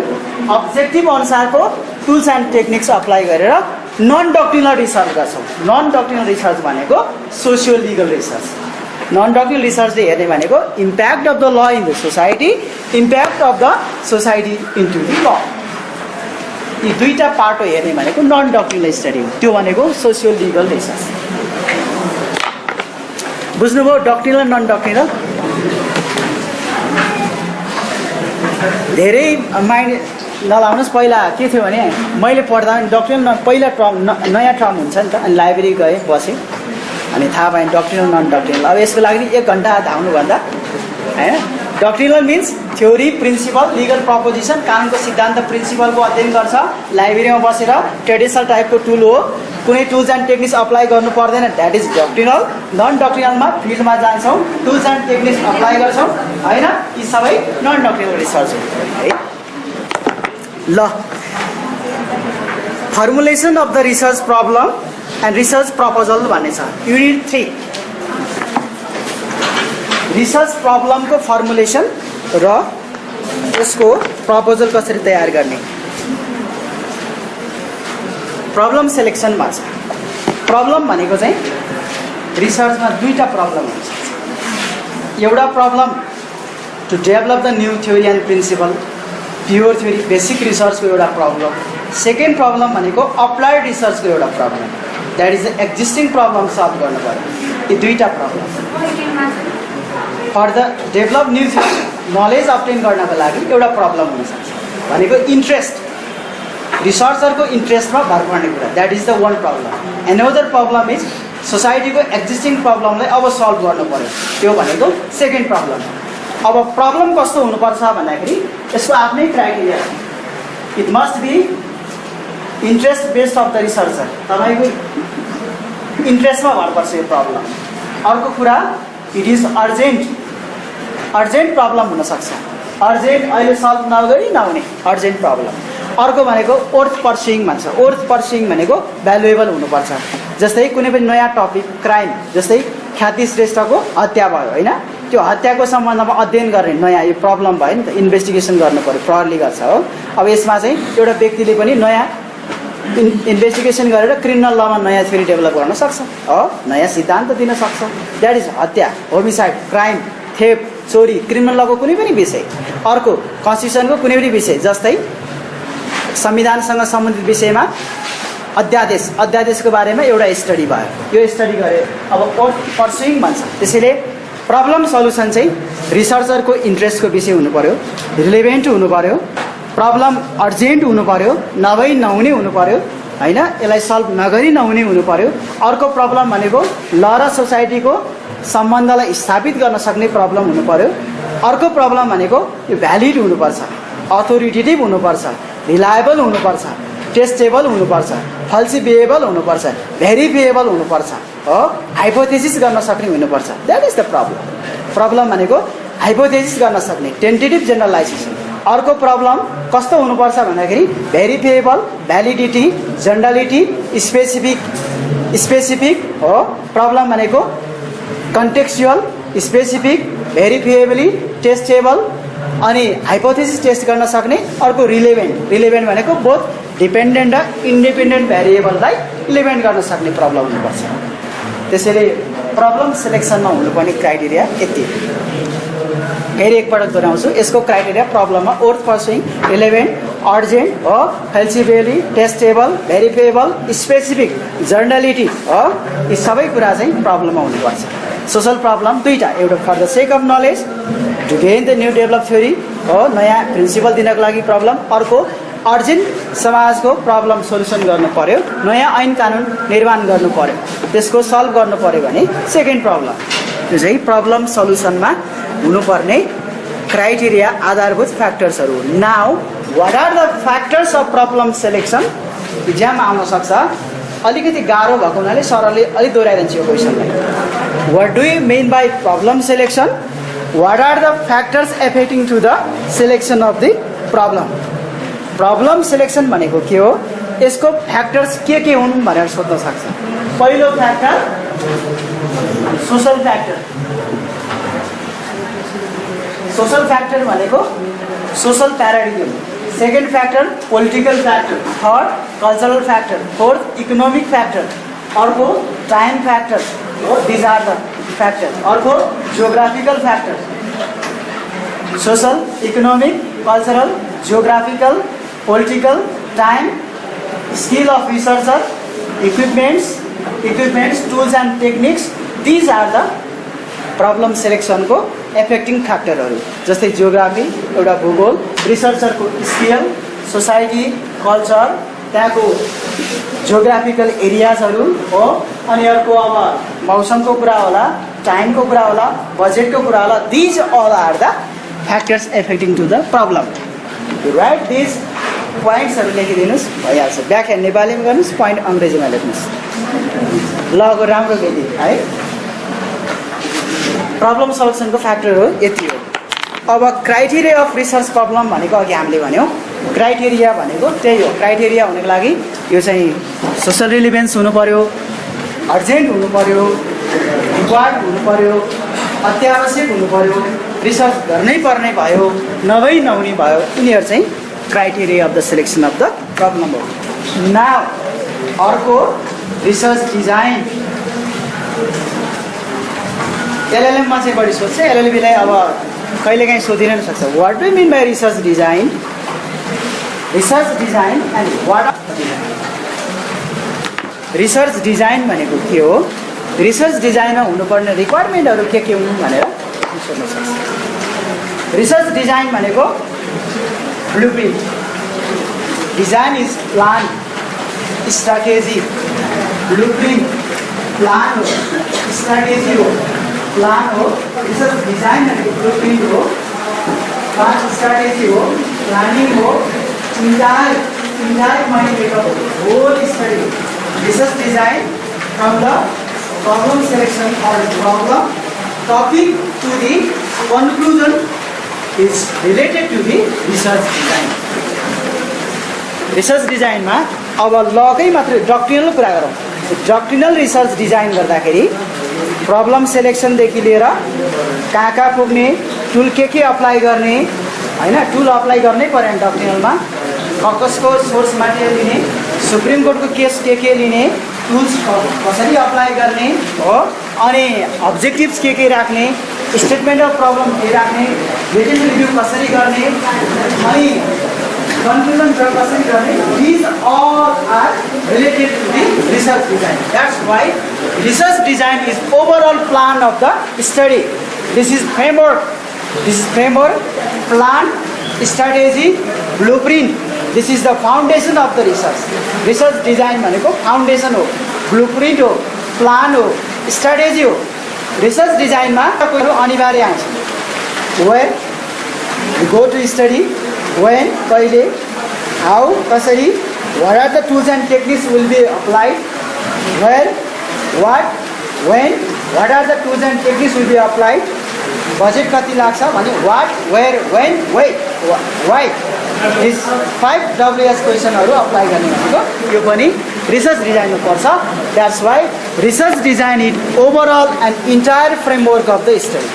अब्जेक्टिभ अनुसारको टुल्स एन्ड टेक्निक्स अप्लाई गरेर नन डक्ट्रिनल रिसर्च गर्छौँ। नन डक्ट्रिनल रिसर्च भनेको socio legal research. Non doctrinal रिसर्चले हेर्ने भनेको impact of the law in the society, impact of the society into the law. यी दुईवटा पार्टो हेर्ने भनेको नन डक्ट्रिनल स्टडी हो। त्यो भनेको सोसियो लिगल रिसर्च। बुझ्नुभयो? डक्ट्रिनल नन डक्ट्रिनल धेरै माइन्ड नलाउनुहोस्। पहिला के थियो भने मैले पढ्दा डक्ट्रिनल पहिला टर्म नयाँ टर्म हुन्छ नि त, अनि लाइब्रेरी गएँ बसेँ, अनि थाहा पाएँ डक्ट्रिनल नन डक्ट्रिनल। अब यसको लागि 1 घन्टा धाउनुभन्दा होइन, doctrinal means theory, principle, legal proposition, कानुनको सिद्धान्त, प्रिन्सिपलको अध्ययन गर्छ लाइब्रेरीमा बसेर। ट्रेडिसनल टाइपको टुल हो, कुनै टुल्स एन्ड टेक्निक्स अप्लाई गर्नु पर्दैन। That is doctrinal. नन डक्ट्रिनलमा फिल्डमा जान्छौँ, टुल्स एन्ड टेक्निक्स अप्लाई गर्छौँ होइन। यी सबै नन डक्ट्रिनल रिसर्च हो है। ल, formulation of the research problem and research proposal भन्ने छ युनिट 3। रिसर्च प्रब्लमको फर्मुलेसन र यसको प्रपोजल कसरी तयार गर्ने। प्रब्लम सेलेक्सन भन्छ। प्रब्लम भनेको चाहिँ रिसर्चमा दुईवटा प्रब्लम हुन्छ। एउटा problem to develop the new theory and principle, pure theory, basic रिसर्चको एउटा प्रब्लम। सेकेन्ड प्रब्लम भनेको अप्लाइड रिसर्चको एउटा problem. That is the existing problem solve गर्नु पर्यो। यी दुईवटा problem for the develop new theory, knowledge obtain गर्नको लागि एउटा प्रब्लम हुनसक्छ। भनेको इन्ट्रेस्ट, रिसर्चरको इन्ट्रेस्टमा भर पर्ने कुरा। That is the one problem. Another problem is सोसाइटीको एक्जिस्टिङ प्रब्लमलाई अब सल्भ गर्नु पर्यो, त्यो भनेको सेकेन्ड प्रब्लम। अब प्रब्लम कस्तो हुनुपर्छ भन्दाखेरि यसको आफ्नै क्राइटेरिया छ। It must be interest based of the researcher. तपाईँको इन्ट्रेस्टमा भर पर्छ यो प्रब्लम। अर्को कुरा, इट इज अर्जेन्ट प्रब्लम हुनसक्छ। अर्जेन्ट, अहिले सल्भ नगरी नहुने अर्जेन्ट प्रब्लम। अर्को भनेको ओर्थ पर्सिङ भन्छ। ओर्थ पर्सिङ भनेको भ्यालुएबल हुनुपर्छ। जस्तै कुनै पनि नयाँ टपिक, क्राइम, जस्तै ख्याति श्रेष्ठको हत्या भयो होइन, त्यो हत्याको सम्बन्धमा अध्ययन गर्ने नयाँ यो प्रब्लम भयो नि त, इन्भेस्टिगेसन गर्नु पऱ्यो, प्रहरीले गर्छ हो। अब यसमा चाहिँ एउटा व्यक्तिले पनि नयाँ इन्भेस्टिगेसन गरेर क्रिमिनल लमा नयाँ थ्योरी डेभलप गर्न सक्छ हो, नयाँ सिद्धान्त दिन सक्छ। द्याट इज हत्या, होमिसाइड, क्राइम, थेप, चोरी, क्रिमिनल लको कुनै पनि विषय। अर्को कन्स्टिट्युसनको कुनै पनि विषय, जस्तै संविधानसँग सम्बन्धित विषयमा अध्यादेशको बारेमा एउटा स्टडी भयो, यो स्टडी गरे। अब ओर्थ पर्सुइङ भन्छ। त्यसैले प्रब्लम सल्युसन चाहिँ रिसर्चरको इन्ट्रेस्टको विषय हुनु पर्यो, रिलेभेन्ट हुनु पर्यो, प्रब्लम अर्जेन्ट हुनु पर्यो, नभई नहुने हुनु पर्यो होइन, यसलाई सल्भ नगरी नहुने हुनु पर्यो। अर्को प्रब्लम भनेको ल र सोसाइटीको सम्बन्धलाई स्थापित गर्न सक्ने प्रब्लम हुनु पर्यो। अर्को प्रब्लम भनेको यो भ्यालिड हुनुपर्छ, अथोरिटेटिभ हुनुपर्छ, रिलायबल हुनुपर्छ, टेस्टेबल हुनुपर्छ, फल्सिफिएबल हुनुपर्छ, भेरिफिएबल हुनुपर्छ हो, हाइपोथेसिस गर्न सक्ने हुनुपर्छ। That is the problem. Problem भनेको हाइपोथेसिस गर्न सक्ने, टेन्टेटिभ जेनरलाइजेसन अर्को प्रब्लम कस्तो हुनुपर्छ भन्दाखेरि भेरिफिएबल, भ्यालिडिटी, जनरलिटी, स्पेसिफिक हो। प्रब्लम भनेको कन्टेक्चुअल, स्पेसिफिक, भेरिफिएबली, टेस्टेबल अनि हाइपोथेसिस टेस्ट गर्न सक्ने। अर्को रिलेभेन्ट भनेको बोथ डिपेन्डेन्ट र इन्डिपेन्डेन्ट भेरिएबललाई इलिभेन्ट गर्न सक्ने प्रब्लम हुनुपर्छ। त्यसैले प्रब्लम सिलेक्सनमा हुनुपर्ने क्राइटेरिया यति। फेरि एकपटक दोहोऱ्याउँछु, यसको क्राइटेरिया प्रब्लममा ओर्थ पर्सुइङ, रिलेभेन्ट, अर्जेन्ट हो, फेल्सिबिलिटी, टेस्टेबल, भेरिफिएबल, स्पेसिफिक, जर्नलिटी हो, यी सबै कुरा चाहिँ प्रब्लममा हुनुपर्छ। सोसल प्रब्लम दुईवटा, एउटा for the sake of knowledge to gain the new develop theory हो, नयाँ प्रिन्सिपल दिनको लागि प्रब्लम। अर्को अर्जेन्ट समाजको प्रब्लम सोल्युसन गर्नु पर्यो, नयाँ ऐन कानुन निर्माण गर्नु पर्यो, त्यसको सल्भ गर्नु पर्यो भने सेकेन्ड प्रब्लम। त्यो चाहिँ प्रब्लम सल्युसनमा हुनुपर्ने क्राइटेरिया, आधारभूत फ्याक्टर्सहरू। Now what are the factors of problem selection? इक्जाममा आउन सक्छ, अलिकति गाह्रो भएको हुनाले सरले अलिक दोहोऱ्याइदिन्छु यो क्वेसनलाई। What do you mean by problem selection? What are the factors affecting to the selection of the problem? Problem selection भनेको के हो? यसको फ्याक्टर्स के हुन् भनेर सोध्न सक्छ। पहिलो factor social factor. Social factor भनेको social paradigm. Second factor political factor. Third cultural factor. Fourth economic factor. अर्को टाइम फ्याक्टर हो, दिज आर द फ्याक्टर। अर्को geographical factor. Social, economic, cultural, geographical, political, time, skill of researcher, equipments, tools and techniques, these are the problem सेलेक्सनको affecting फ्याक्टरहरू। जस्तै geography एउटा भूगोल, रिसर्चरको skill, society, culture, त्यहाँको जियोग्राफिकल एरियाजहरू हो। अनि अर्को अब मौसमको कुरा होला, टाइमको कुरा होला, बजेटको कुरा होला। These all are the factors affecting to the problem. Right these पोइन्ट्सहरू लेखिदिनुहोस्, भइहाल्छ। व्याख्या नेपालीमा गर्नुहोस्, पोइन्ट अङ्ग्रेजीमा लेख्नुहोस्। लगको राम्रो विधि है। प्रब्लम सल्युसनको फ्याक्टर हो यति हो। अब क्राइटेरिया अफ रिसर्च प्रब्लम भनेको अघि हामीले भन्यौँ, क्राइटेरिया भनेको त्यही हो। क्राइटेरिया हुनको लागि यो चाहिँ सोसल रिलिभेन्स हुनु पर्यो, अर्जेन्ट हुनु पर्यो, रिक्वायर्ड हुनु पर्यो, अत्यावश्यक हुनु पर्यो, रिसर्च गर्नै पर्ने भयो, नभई नहुने भयो। यिनीहरू चाहिँ criteria of the selection of the problem हो। नाउ अर्को रिसर्च डिजाइन। एलएलएममा चाहिँ बढी सोध्छ, एलएलबीलाई अब कहिलेकाहीँ सोधिन सक्छ। What do mean by research design? Research design and what research design भनेको के हो? रिसर्च डिजाइनमा हुनुपर्ने रिक्वायरमेन्टहरू के हुन् भनेर सोध्न सक्छ। रिसर्च डिजाइन भनेको blueprint. Design is plan, strategy. Blueprint plan हो, स्ट्राटेजी हो, प्लान हो। रिसर्च डिजाइन भनेको ब्लुप्रिन्ट हो, प्लान, स्ट्राटेजी हो, प्लानिङ हो, इन्टायर माइन्ड मेकअप हो, whole study. Research design from the problem selection or problem topic to the conclusion is related to the research design. Research डिजाइनमा अब लकै मात्रै डक्ट्रिनल कुरा गरौँ। डक्ट्रिनल रिसर्च डिजाइन गर्दाखेरि प्रब्लम सेलेक्सनदेखि लिएर कहाँ पुग्ने, टुल के अप्लाई गर्ने होइन, टुल अप्लाई गर्नै पऱ्यो डक्ट्रिनलमा। कसको सोर्स मटेरियल लिने, सुप्रिम कोर्टको केस के लिने, टुल्स कसरी अप्लाई गर्ने हो, अनि अब्जेक्टिभ्स के राख्ने, स्टेटमेन्ट अफ प्रब्लम के राख्ने, रिटन रिभ्यू कसरी गर्ने, अनि कन्क्लुजन कसरी गर्ने। These all are related to the research design. That's why research design is overall plan of the study. This is framework, plan, strategy, blueprint. This is the foundation of the research. Research design भनेको foundation हो, blueprint हो, plan हो, strategy हो। Research डिजाइनमा कुरो अनिवार्य आउँछ। Where go to study, when, कहिले, how, कसरी, what are the tools and techniques will be applied, where, what, when, what are the tools and techniques will be applied, budget कति लाग्छ भने what, where, when, where। Why this 5 WS क्वेसनहरू apply गर्ने भनेको यो पनि research डिजाइनमा पर्छ. That's why research design is overall and entire framework of the study.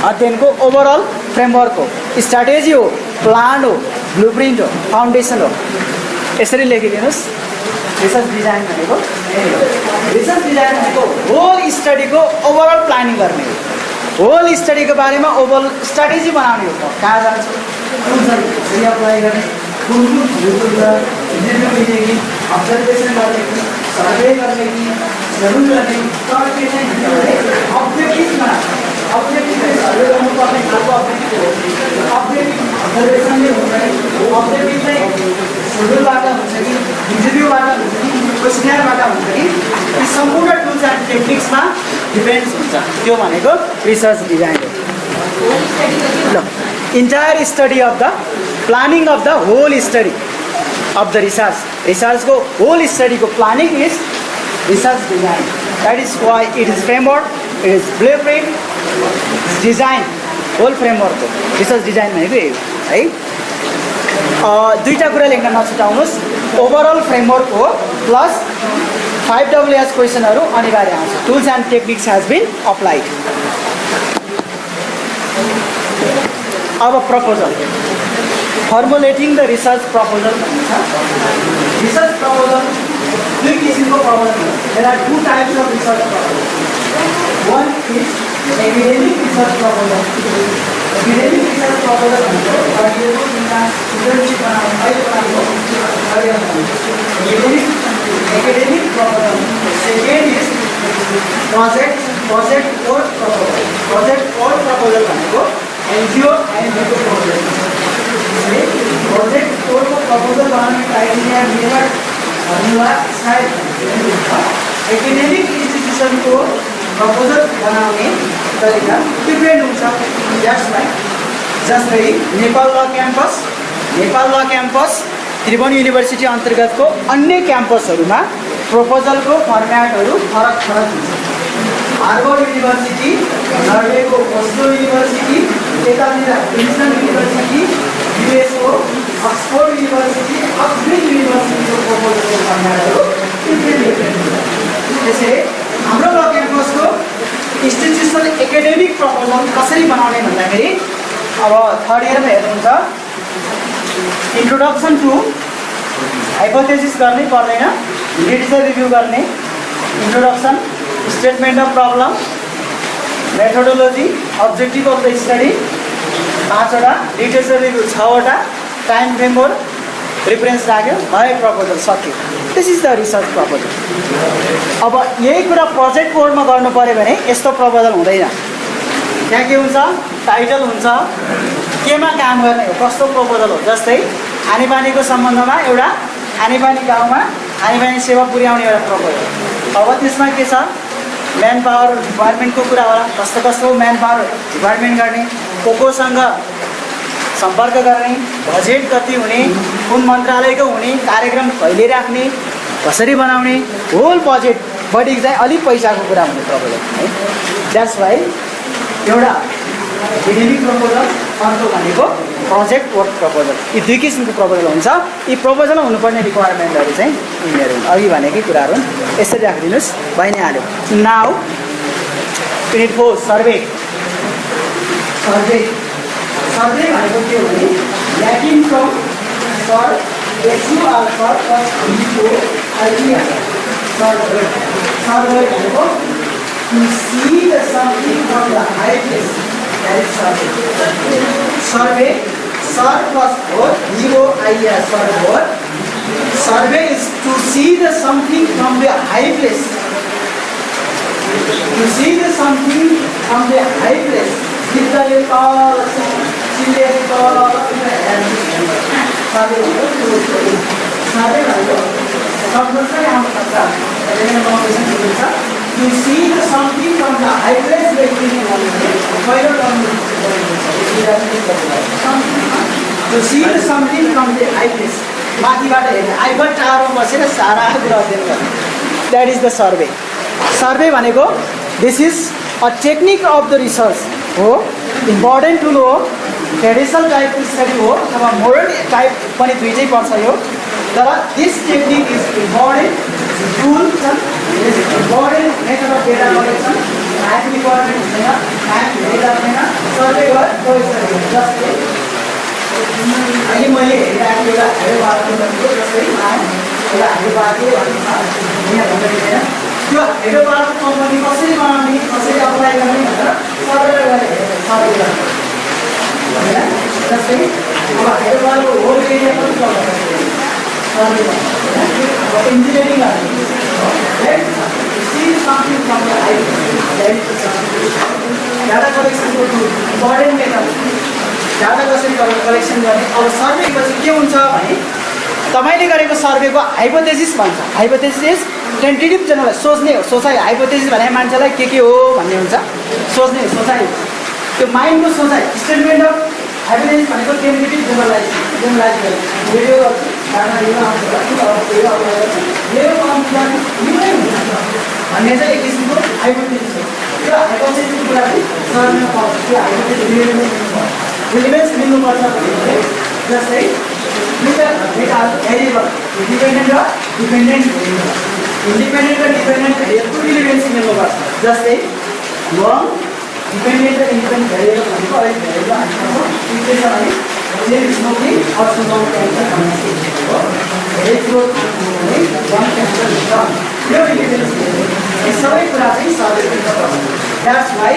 अध्ययनको ओभरअल फ्रेमवर्क हो, स्ट्राटेजी हो, प्लान हो, ब्लु प्रिन्ट हो, फाउन्डेसन हो. यसरी लेखिदिनुहोस्. रिसर्च डिजाइन भनेको रिसर्च डिजाइन भनेको होल स्टडीको ओभरअल प्लानिङ गर्ने हो. होल स्टडीको बारेमा ओभरअल स्ट्राटेजी बनाउने हो. कहाँ जान्छ, कुन अप्लाई गर्ने, कुन मिलेगी, अब्जर्भेसन गर्ने कि, सर्वे गर्ने कि, जरुर गर्ने, अब्जेक्टिभमा अब्जेक्टिभ सर्वे गर्नुपर्ने खालको अब्जेक्टिभ हो. अब्जेक्टिभ अब्जर्भेसनले हुन्छ कि, अब्जेक्टिभ चाहिँ सोडुलबाट हुन्छ कि, इन्टरभ्यूबाट हुन्छ कि, क्वेसनरबाट हुन्छ कि, यी सम्पूर्ण टुल्स एन्ड टेक्निक्समा डिपेन्ड्स हुन्छ. त्यो भनेको रिसर्च डिजाइन हो. ल, entire study of the planning of the whole study of the research. रिसर्चको होल स्टडीको planning is research design. That is why it is framework, it is blueprint, design, whole framework हो. Research design भनेको यही हो है. दुईवटा कुरा लेख्न नछुटाउनुहोस्. ओभरअल फ्रेमवर्क हो प्लस 5 WS क्वेसनहरू अनिवार्य आउँछ. Tools and techniques has been applied. अब proposal, formulating the research proposal भनिन्छ. रिसर्च प्रपोजल दुई किसिमको प्रपोजल हुन्छ. There are 2 types of research proposal. One is academic research proposal. Academic research proposal भनेको अहिलेको internship academic proposal. Second is project work proposal. Project work proposal भनेको NGO and NGO proposal. Project work proposal बनाउने criteria method formula सायद academic इन्स्टिट्युसनको proposal बनाउने तरिका different हुन्छ. That's why जस्तै नेपाल ल क्याम्पस त्रिभुवन युनिभर्सिटी अन्तर्गतको अन्य क्याम्पसहरूमा प्रपोजलको फर्म्याटहरू फरक हुन्छ. हार्वर्ड युनिभर्सिटी, नर्वेको ओस्लो युनिभर्सिटी, यतानिर प्रिन्सटन युनिभर्सिटी, युएसको अक्सफोर्ड युनिभर्सिटी, अक्सफोर्ड युनिभर्सिटीको प्रपोजलको फर्म्याटहरू डिफ्रेन्ट हुन्छ. त्यसैले हाम्रो ल क्याम्पसको इन्स्टिट्युसनल एकाडेमिक प्रपोजल कसरी बनाउने भन्दाखेरि अब थर्ड इयरमा हेर्नुहुन्छ, इन्ट्रोडक्सन टु हाइपोथेसिस गर्नै पर्दैन, लिटरेचर रिभ्यू गर्ने, introduction, statement of problem, methodology, objective of the study 5वटा, लिटरेचर रिभ्यू 6वटा, टाइम फ्रेमवर्क, रिफरेन्स राख्यो, भयो प्रपोजल सक्यो. This is the research proposal. अब यही कुरा प्रोजेक्ट बोर्डमा गर्नु पऱ्यो भने यस्तो प्रपोजल हुँदैन. त्यहाँ के हुन्छ, टाइटल हुन्छ, केमा काम गर्ने हो, कस्तो प्रपोजल हो. जस्तै खानेपानीको सम्बन्धमा एउटा खानेपानी गाउँमा खानेपानी सेवा पुर्याउने एउटा प्रपोजल. अब त्यसमा के छ, म्यान पावर डिपार्टमेन्टको कुरा होला, कस्तो म्यान पावर डिपार्टमेन्ट गर्ने, कोसँग सम्पर्क गर्ने, बजेट कति हुने, कुन मन्त्रालयको हुने, कार्यक्रम कहिले राख्ने, कसरी बनाउने, होल बजेट बढी चाहिँ अलिक पैसाको कुरा हुने प्रपोजल है. द्याट्स वाइ एउटा एकाडेमिक प्रपोजल, अर्को भनेको प्रोजेक्ट वर्क प्रपोजल. यी दुई किसिमको प्रपोजल हुन्छ. यी प्रपोजलमा हुनुपर्ने रिक्वायरमेन्टहरू चाहिँ यिनीहरू हुन्. अघि भनेकै कुराहरू हुन्. यसरी राखिदिनुहोस्, भइ नै हाल्यो. नाउ युनिट 4 सर्वे भनेको के हो भने Latin from sir SUR plus VO idea. Survey भनेको to see the something from the high place. That is survey. Survey, sir plus word, VOIR, word. Survey is to see the something from the high place. To see the something from the high place. Survey to see the something from the high place to see the something from the high place. माथिबाट हेर्ने, आइफल टावरमा बसेर सारा कुरा अध्ययन गर्ने. That is the survey. Survey भनेको this is a technique of the research हो. Important tool हो. ट्रेडिसनल टाइपको स्टडी हो अथवा मोडर्न टाइप पनि दुईटै पर्छ यो तर this technique is important tool important method of data collection time requirement हुँदैन टाइम धेरै लाग्दैन सर्वे गरेर जस्तै अहिले मैले हेरिरहेको एउटा हेडोबारको भनेको जस्तै एउटा हेडोबारको यहाँ भन्दैन त्यो हेडोबारको कम्पनी कसरी बनाउने कसरी अप्लाई गर्ने भनेर सर्वे गरेर सर्वे गर्ने जस्तै अब हेडोबारको होल एरिया पनि सर्वे अब इन्जिनियरिङ डाटा कलेक्सनको इम्पोर्टेन्ट मेथड डाटा कसरी कलेक्सन गर्ने अब सर्वेको चाहिँ के हुन्छ भने तपाईँले गरेको सर्वेको हाइपोथेसिस भन्छ हाइपोथेसिस टेन्टेटिभ जनरल सोच्ने हो सोचाइ हाइपोथेसिस भने मान्छेलाई के हो भन्ने हुन्छ सोच्ने सोचाइ त्यो माइन्डको सोचाइ स्टेटमेन्ट अफ हाइपोथेसिस भनेको टेन्टेटिभ जनरलाइज भिडियो गर्छु भन्ने चाहिँ एक किसिमको हाइपोथेसिस हो त्यो हाइपोथेसिसको कुरा चाहिँ सर्वेमा पाउँछ त्यो हाइपोथेसिस एलिमेन्ट्स मिल्नुपर्छ भने जस्तै डेटाहरू भेरिएबल इन्डिपेन्डेन्ट र डिपेन्डेन्ट भेरिएबल इन्डिपेन्डेन्ट र डिपेन्डेन्ट भेरिएबलको रिलेभेन्सी मिल्नुपर्छ जस्तै लङ डिपेन्डेन्ट र इन्डिपेन्डेन्ट भेरिएबल भनेको अलिक भेरिएबल हामीसँग इक्वेसन है जेल स्मोकिङ अल्सो लङ क्यान्सर भन्ने हो भेरी ग्रोथ भने लङ क्यान्सर हुन्छ यो रिलेभेन्सी यो सबै कुरा चाहिँ सर्वेको द्याट्स वाइ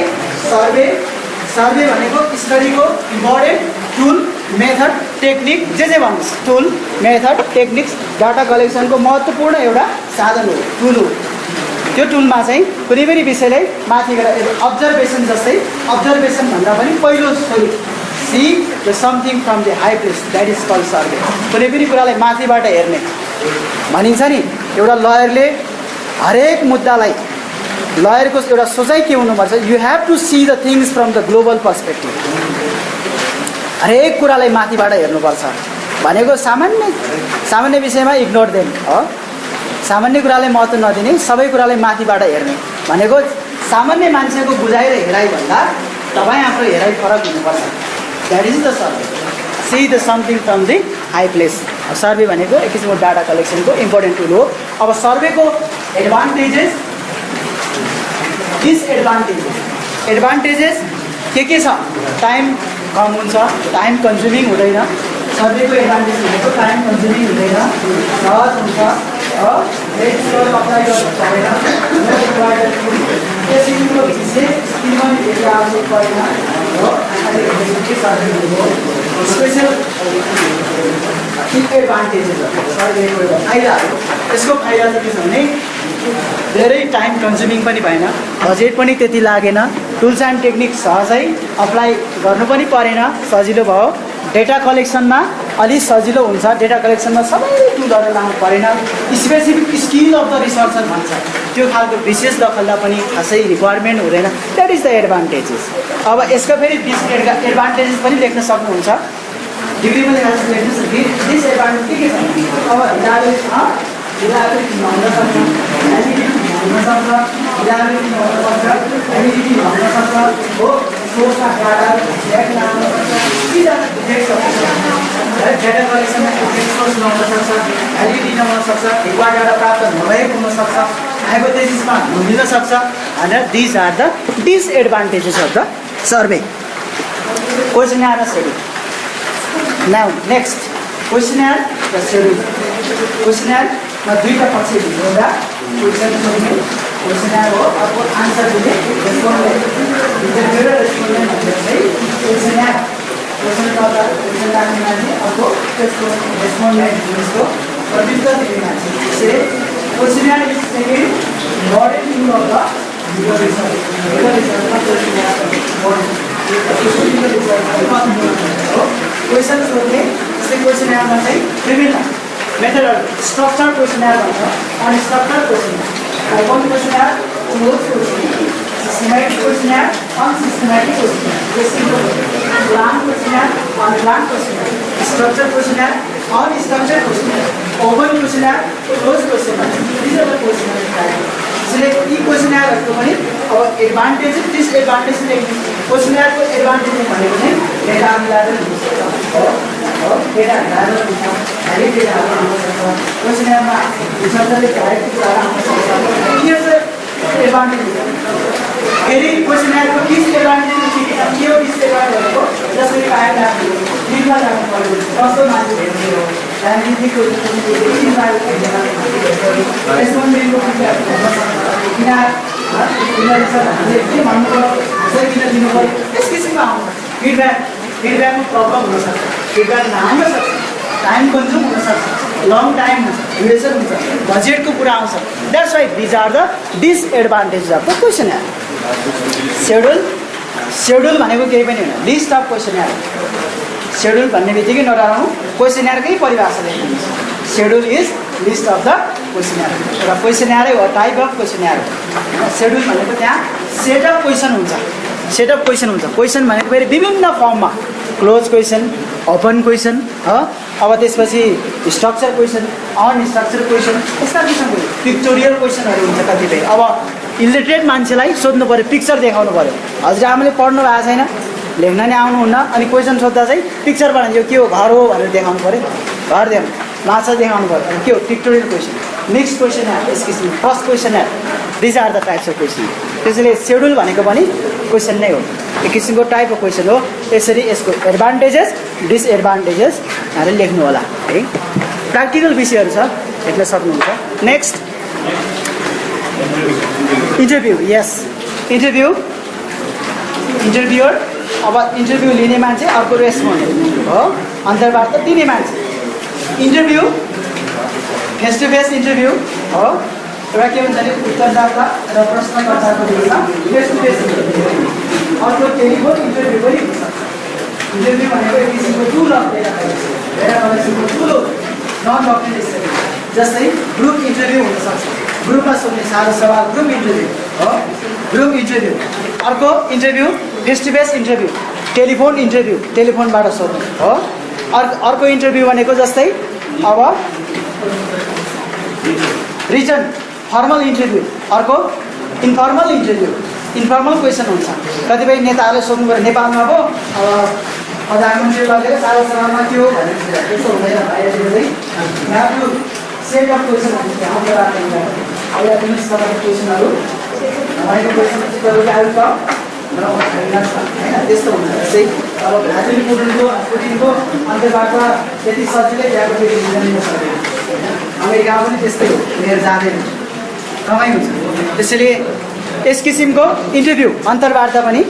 सर्वे भनेको स्टडीको इम्पोर्टेन्ट टुल मेथड टेक्निक जे भन्नुहोस् टुल मेथड टेक्निक्स डाटा कलेक्सनको महत्त्वपूर्ण एउटा साधन हो टुल हो त्यो टुलमा चाहिँ कुनै पनि विषयलाई माथि गएर अब्जर्भेसन जस्तै अब्जर्भेसन भन्दा पनि पहिलो स्वरूप see the something from the high place that is called survey कुनै पनि कुरालाई माथिबाट हेर्ने भनिन्छ नि एउटा लयरले हरेक मुद्दालाई लयरको एउटा सोचाइ के हुनुपर्छ you have to see the things from the global perspective हरेक कुरालाई माथिबाट हेर्नुपर्छ भनेको सामान्य विषयमा इग्नोर देम हो सामान्य कुरालाई महत्त्व नदिने सबै कुरालाई माथिबाट हेर्ने भनेको सामान्य मान्छेको बुझाइ र हेराइ भन्दा तपाईँ आफ्नो हेराइ फरक हुनुपर्छ that is the survey C the something from the high place survey भनेको एक किसिमको डाटा कलेक्सनको इम्पोर्टेन्ट टुल हो अब सर्वेको एडभान्टेजेस डिसएडभान्टेजेस के छ टाइम कम हुन्छ टाइम कन्ज्युमिङ हुँदैन सर्वेको एडभान्टेज भनेको टाइम कन्ज्युमिङ हुँदैन सहज हुन्छ अप्लाई गर्नु पर्दैन त्यसको विशेष स्किममा धेरै आवश्यक पर्दैन स्पेसल एडभान्टेजेसहरू सर्वेको फाइदाहरू यसको फाइदा चाहिँ के छ भने धेरै टाइम कन्ज्युमिङ पनि भएन बजेट पनि त्यति लागेन टुल्स एन्ड टेक्निक सहजै अप्लाई गर्नु पनि परेन सजिलो भयो डेटा कलेक्सनमा अलिक सजिलो हुन्छ डेटा कलेक्सनमा सबै टुलहरू लाउनु परेन specific skill of the researcher भन्छ त्यो खालको विशेष दखललाई पनि खासै रिक्वायरमेन्ट हुँदैन द्याट इज द एडभान्टेजेस अब यसको फेरि डिसएडभान्टेजेस पनि लेख्न सक्नुहुन्छ डिग्रीमा लेख्नुहोस् डिसएडभान्टेज के छ अब रिलायबिलिटी हुन सक्छ एलिजिबिलिटी हुन सक्छ रिलायबिलिटी हुन सक्छ एलिजिबिलिटी हुन सक्छ हो सोर्स अफ डाटा ब्याक लाउन सक्छ डेटा कलेक्सनमा सोर्स लाउन सक्छ एलिजिबिलिटी नहुन सक्छ रिक्वायर्ड डाटा प्राप्त नभएको हुन सक्छ हाइपोथेसिसमा मिल्न सक्छ भनेर these are the disadvantages of the survey questionnaire र शेड्युल नाउ नेक्स्ट क्वेसनर र शेड्युल क्वेसनरमा दुईवटा पक्ष हुन्छ एउटा क्वेसन सोध्ने क्वेसनर हो अर्को आन्सर दिने रेस्पोन्डेन्ट इन्टरभ्यु र रेस्पोन्डेन्ट भनेर चाहिँ क्वेसन गर्दा क्वेसन राख्ने मान्छे अर्को त्यसको रेस्पोन्डेन्ट उसको प्रत्युत्तर दिने मान्छे त्यसैले questionnaire is second important tool of the research question सोध्ने जस्तै क्वेसनरमा चाहिँ विभिन्न मेथडहरू स्ट्रक्चर क्वेसनर भन्छ unstructure questionnaire open questionnaire close questionnaire systematic questionnaire unsystematic questionnaire plan questionnaire unplan questionnaire structure questionnaire unstructure questionnaire open questionnaire close questionnaire these are the questionnaire type इसलिए यी क्वेसनरहरूको पनि अब एडभान्टेज डिसएडभान्टेज लेख्नु क्वेसनरको advantage भनेको चाहिँ data मिलाएर हो data मिलाएर धेरै डेटाहरू आउन सक्छ क्वेसनरमा रिसर्चरले डाइरेक्ट कुराहरू आउन सक्छ यो चाहिँ एडभान्टेज फेरि क्वेसनरको डिसएडभान्टेज के हो डिसएडभान्टेज भनेको जसरी पाएका फिल्डमा जानु पर्यो कस्तो मान्छे हेर्ने हो त्यहाँदेखिको के भन्नु पर्यो किन दिनु पर्यो यस किसिमको आउँछ फिडब्याकमा प्रब्लम हुनसक्छ फिडब्याक नआउन सक्छ टाइम कन्ज्युम हुनसक्छ लङ टाइम हुन्छ ड्युरेसन हुन्छ बजेटको कुरा आउँछ that's why these are the disadvantage of the questionnaire schedule भनेको केही पनि होइन लिस्ट अफ क्वेसनर सेड्युल भन्ने बित्तिकै नडराउनु क्वेसनरकै परिभाषा लेख्नुहुन्छ schedule is list of the questionnaire एउटा क्वेसनरै हो टाइप अफ क्वेसनर सेड्युल भनेको त्यहाँ सेट अफ क्वेसन हुन्छ क्वेसन भनेको फेरि विभिन्न फर्ममा क्लोज क्वेसन ओपन क्वेसन हो अब त्यसपछि स्ट्रक्चर क्वेसन अनस्ट्रक्चर क्वेसन यस्ता किसिमको पिक्टोरियल क्वेसनहरू हुन्छ कतिपय अब इलिटरेट मान्छेलाई सोध्नु पऱ्यो पिक्चर देखाउनु पऱ्यो हजुरआमाले पढ्नु भएको छैन लेख्न नै आउनुहुन्न अनि क्वेसन सोद्धा चाहिँ पिक्चर बनाइन्छ यो के हो घर हो भनेर देखाउनु पऱ्यो घर देखाउनु माछा देखाउनु पऱ्यो अनि के हो पिक्टोरियल क्वेसन नेक्स्ट क्वेसन यस किसिम first question these are the types of question त्यसैले सेड्युल भनेको पनि क्वेसन नै हो एक किसिमको टाइप अफ क्वेसन हो यसरी यसको एडभान्टेजेस डिसएडभान्टेजेस भनेर लेख्नु होला है प्र्याक्टिकल विषयहरू छ लेख्न सक्नुहुन्छ नेक्स्ट इन्टरभ्यू यस इन्टरभ्युअर अब इन्टरभ्यू लिने मान्छे अर्को रेस्पोन्ड हो अन्तर्वार्ता दिने मान्छे interview face to face interview हो एउटा के भन्छ भने उत्तरदाता र प्रश्नकर्ताको बिचमा फेस टु फेस इन्टरभ्यू अर्को टेलिफोन इन्टरभ्यू पनि हुन्छ इन्टरभ्यू भनेको एक किसिमको टुल अफ डेटा कलेक्सनको ठुलो नन डकुमेन्टेसन जस्तै ग्रुप इन्टरभ्यू हुनसक्छ ग्रुपमा सोध्ने सानो सवाल ग्रुप इन्टरभ्यू हो ग्रुप इन्टरभ्यू अर्को interview face to face interview telephone interview टेलिफोनबाट सोध्नु हो अर्को इन्टरभ्यू भनेको जस्तै अब रिटन फर्मल इन्टरभ्यू अर्को इन्फर्मल इन्टरभ्यू इन्फर्मल क्वेसन हुन्छ कतिपय नेताहरूले सोध्नु पऱ्यो नेपालमा अब प्रधानमन्त्री लगेर सारा सभामा के हो भनेर त्यस्तो हुँदैन भाइहरूले चाहिँ सेट अफ क्वेसनहरू चाहिँ आउँछ क्वेसनहरू भनेको क्वेसन आउट होइन त्यस्तो हुन्छ जस्तै अब भाजुली पुटिनको अन्तर्बाट त्यति सजिलै त्यहाँको लिन सक्दैन अमेरिकामा पनि त्यस्तै हो उनीहरू जाँदैन कमाइ हुन्छ त्यसैले यस किसिमको इन्टरभ्यू अन्तर्वार्ता पनि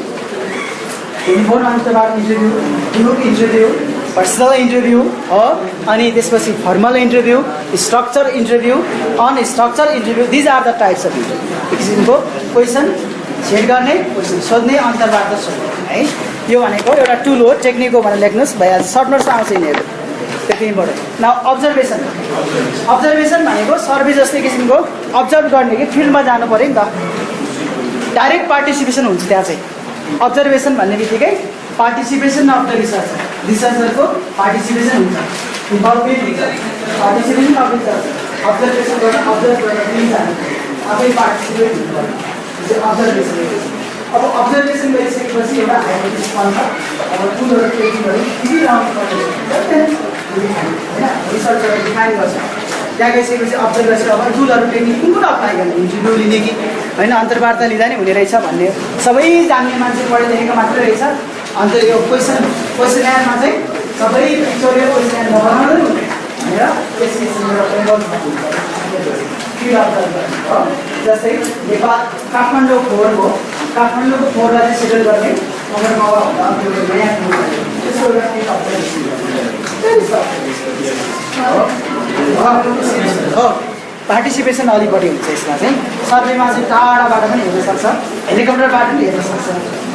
टेलिफोन अन्तर्वार्ता interview group interview personal interview हो अनि त्यसपछि formal interview structure interview unstructure interview these are the types of interview एक किसिमको क्वेसन सेट गर्ने क्वेसन सोध्ने अन्तर्वार्ता सोध्ने है यो भनेको एउटा टुल हो टेक्निक हो भनेर लेख्नुहोस् भइहाल्छ सर्ट नोट्स आउँछ यिनीहरू त्यति इम्पोर्टेन्ट न अब्जर्भेसन भनेको सर्भे जस्तै किसिमको अब्जर्भ गर्ने कि फिल्डमा जानु पऱ्यो नि त डाइरेक्ट पार्टिसिपेसन हुन्छ त्यहाँ चाहिँ अब्जर्भेसन भन्ने बित्तिकै पार्टिसिपेसन अफ द रिसर्चरको पार्टिसिपेसन हुन्छ involvement participation of research observation गर्न अब्जर्भ गर्न आफै पार्टिसिपेट हुनु पर्यो अब्जर्भेसन अब अब्जर्भेसन गरिसकेपछि एउटा हाइपोथेसिस बन्छ अब टुलहरू टेक्निकहरू के लाउनु पर्ने होइन रिसर्चरले डिफाइन गर्छ त्यहाँ गइसकेपछि अब्जर्भ गरेपछि अब टुलहरू टेक्निक कुन अप्लाई गर्ने इन्टरभ्यू लिने कि होइन अन्तर्वार्ता लिँदा नि हुने रहेछ भन्ने सबै जान्ने मान्छे पढेलेखेको मात्रै रहेछ अन्त यो क्वेसनरमा चाहिँ सबै पिक्चोरियल क्वेसनर नबनाउनु भनेर त्यस किसिमको जस्तै नेपाल काठमाडौँ फोहोर हो काठमाडौँको फोहोरलाई चाहिँ सेटल गर्ने नयाँ त्यसको हो पार्टिसिपेसन अलिकति हुन्छ यसमा चाहिँ सर्वेमा चाहिँ टाढाबाट पनि हेर्न सक्छ हेलिकप्टरबाट पनि हेर्न सक्छ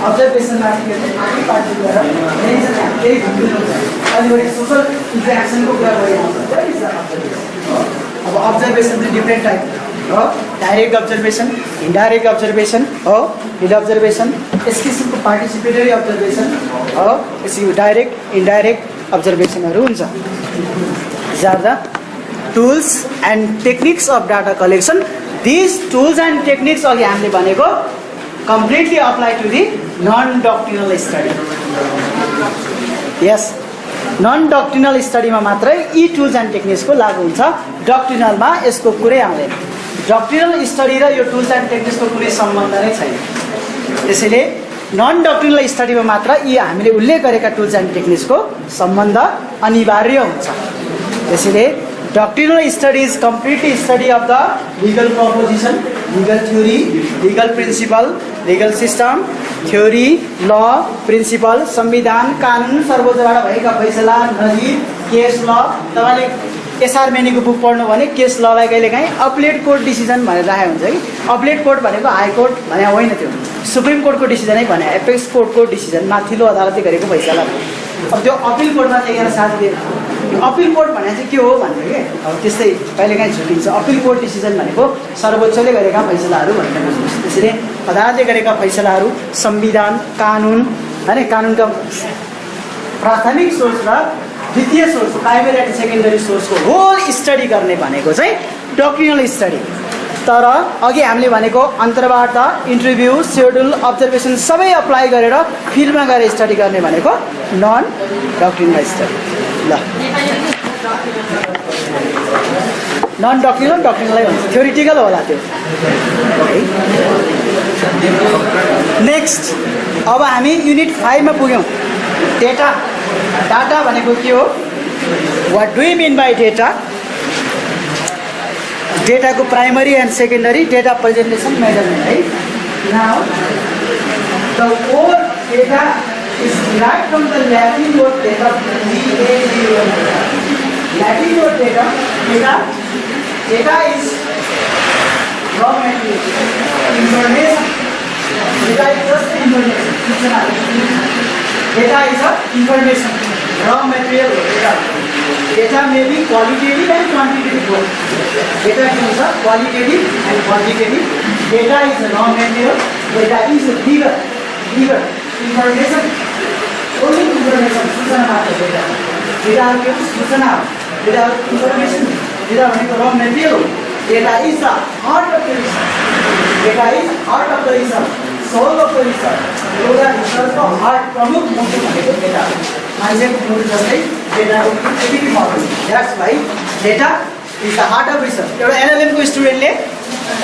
अब्जर्भेसनमा चाहिँ पार्टिसिपेट गरेर केही अलिकति सोसल इन्टरेक्सनको कुरा गरिरहन्छ अब अब्जर्भेसन चाहिँ डिफ्रेन्ट टाइप हो डाइरेक्ट अब्जर्भेसन इन्डाइरेक्ट अब्जर्भेसन हो फिल्ड अब्जर्भेसन यस किसिमको पार्टिसिपेटरी अब्जर्भेसन हो यसरी डाइरेक्ट इन्डाइरेक्ट अब्जर्भेसनहरू हुन्छ these are the tools and techniques of data collection this tools and techniques अघि हामीले भनेको completely apply to the non-doctrinal study. Yes, non-doctrinal study मा मात्रै यी टुल्स एन्ड टेक्निक्स को लागू हुन्छ, डक्ट्रिनल मा यसको कुरै आउँदैन। डक्ट्रिनल स्टडी र यो टुल्स एन्ड टेक्निक्स को कुनै सम्बन्ध नै छैन। त्यसैले नन डक्ट्रिनल स्टडीमा मात्र यी हामीले उल्लेख गरेका टुल्स एन्ड टेक्निक्स को सम्बन्ध अनिवार्य हुन्छ। त्यसैले doctrinal study is completely study of the legal proposition, legal theory, legal principle, legal system, theory, law, principle, संविधान, कानुन, सर्वोच्चबाट भएका फैसला, नजिर, केस ल। तपाईँले एसआर मेनीको बुक पढ्नु भने केस ललाई कहिलेकाहीँ अपलेट कोर्ट डिसिजन भनेर राखेको हुन्छ कि अपलेट कोर्ट भनेको हाई कोर्ट भने होइन, त्यो सुप्रिम कोर्टको डिसिजनै भने एपेक्स कोर्टको डिसिजन, माथिल्लो अदालतले गरेको फैसला। अब त्यो अपिल कोर्टमा लेखेर साथीले अपिल कोर्ट भने चाहिँ के हो भन्ने कि अब त्यस्तै कहिलेकाहीँ छुट्टिन्छ। अपिल कोर्ट डिसिजन भनेको सर्वोच्चले गरेका फैसलाहरू भनेर बुझ्नुहोस्। त्यसरी अदालतले गरेका फैसलाहरू, संविधान, कानुन होइन, कानुनका प्राथमिक सोर्स र द्वितीय सोर्स, प्राइमेरी एन्ड सेकेन्डरी सोर्सको होल स्टडी गर्ने भनेको चाहिँ डक्ट्रिनल स्टडी। तर अघि हामीले भनेको अन्तर्वार्ता, इन्टरभ्यू, सेड्युल, अब्जर्भेसन सबै अप्लाई गरेर फिल्डमा गएर स्टडी गर्ने भनेको नन डक्ट्रिनल स्टडी। ल, नन डक्ट्रिनल डक्ट्रिनलै हुन्छ, थ्योरिटिकल होला त्यो। नेक्स्ट अब हामी युनिट 5 मा पुग्यौँ। डेटा। डाटा भनेको के हो? What do you mean by data? डेटाको primary and secondary, data presentation, measurement है। Now the word data is derived from the Latin word data, Latin word data is raw material, information. Data is just information. Data is a information, raw material data. Data may be qualitative and quantitative both. Data is a qualitative and quantitative. Data is a raw material. Data is a figure. Information, only information, सूचना मात्र data. Data के सूचना, data information, data भनेको raw material। Data is the heart of the research. Data is heart of the research, soul of the research. एउटा रिसर्चको heart, प्रमुख मुटु भनेको data हो। मान्छेको मुटु जस्तै डेटाको त्यति महत्त्व छ। That's why data is the heart of research. एउटा एलएलएम को स्टुडेन्टले,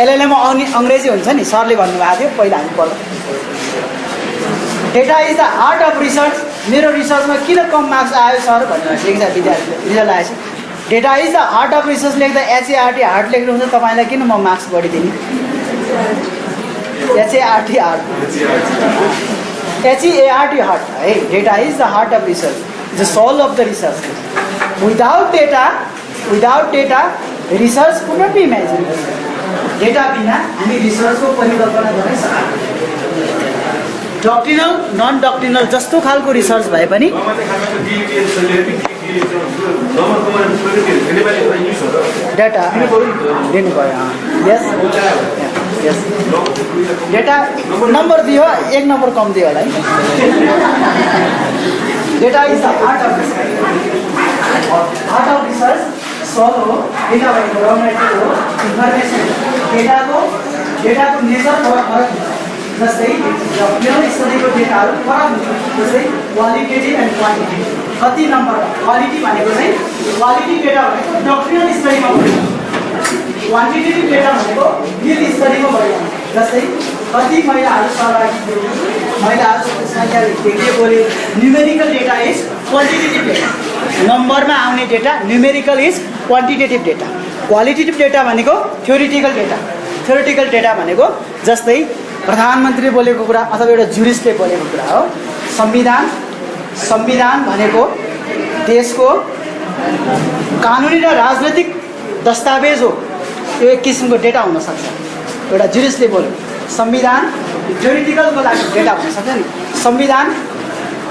एलएलएम अङ्ग्रेजी हुन्छ नि, सरले भन्नुभएको थियो पहिला हामी पढ्दा, data is the heart of research. मेरो रिसर्चमा किन कम मार्क्स आयो सर भनेर एकजना विद्यार्थीले रिजल्ट आएछ। Data is the heart of research लेख्दा एचएआरटी हार्ट लेख्नुहुन्छ, तपाईँलाई किन म मार्क्स बढी दिने? एचएआरटी हार्ट, एचएआरटी हार्ट है। Data is the heart of research, the soul of the research. Without data research could not be imagine. Data बिना हामी रिसर्चको परिकल्पना गर्न सक्दैनौँ। डक्ट्रिनल, नन डक्ट्रिनल जस्तो खालको रिसर्च भए पनि डेटा दिनु पऱ्यो। यस यस, डेटा नम्बर दियो, 1 नम्बर कम दियो होला है। Data is the heart of research, heart of research soul हो। डेटा भनेको रॉ मेटेरियल हो, इन्फर्मेसन। डेटाको नेचर फरक हुन्छ। जस्तै डक्ट्रिनल स्टडीको डेटाहरू फरक हुन्छ। जस्तै क्वालिटेटिभ एन्ड क्वान्टिटेटिभ। कति नम्बर क्वालिटी भनेको चाहिँ क्वालिटी डेटा भनेको डक्ट्रिनल स्टडीमा भयो, क्वान्टिटेटिभ डेटा भनेको फिल्ड स्टडीमा भयो। जस्तै कति महिलाहरू सहभागी थिए, महिलाहरूको सङ्ख्या के बोल्यो। Numerical data is quantitative data, नम्बरमा आउने data numerical is quantitative data. Qualitative data भनेको थ्योरिटिकल डेटा। थ्योरिटिकल डेटा भनेको जस्तै प्रधानमन्त्रीले बोलेको कुरा अथवा एउटा जुरिस्टले बोलेको कुरा हो। संविधान भनेको देशको कानुनी र राजनैतिक दस्तावेज हो। यो एक किसिमको डेटा हुनसक्छ। एउटा जुरिस्टले बोल्यो, संविधान थ्योरिटिकलको लागि डेटा हुनसक्छ नि। संविधान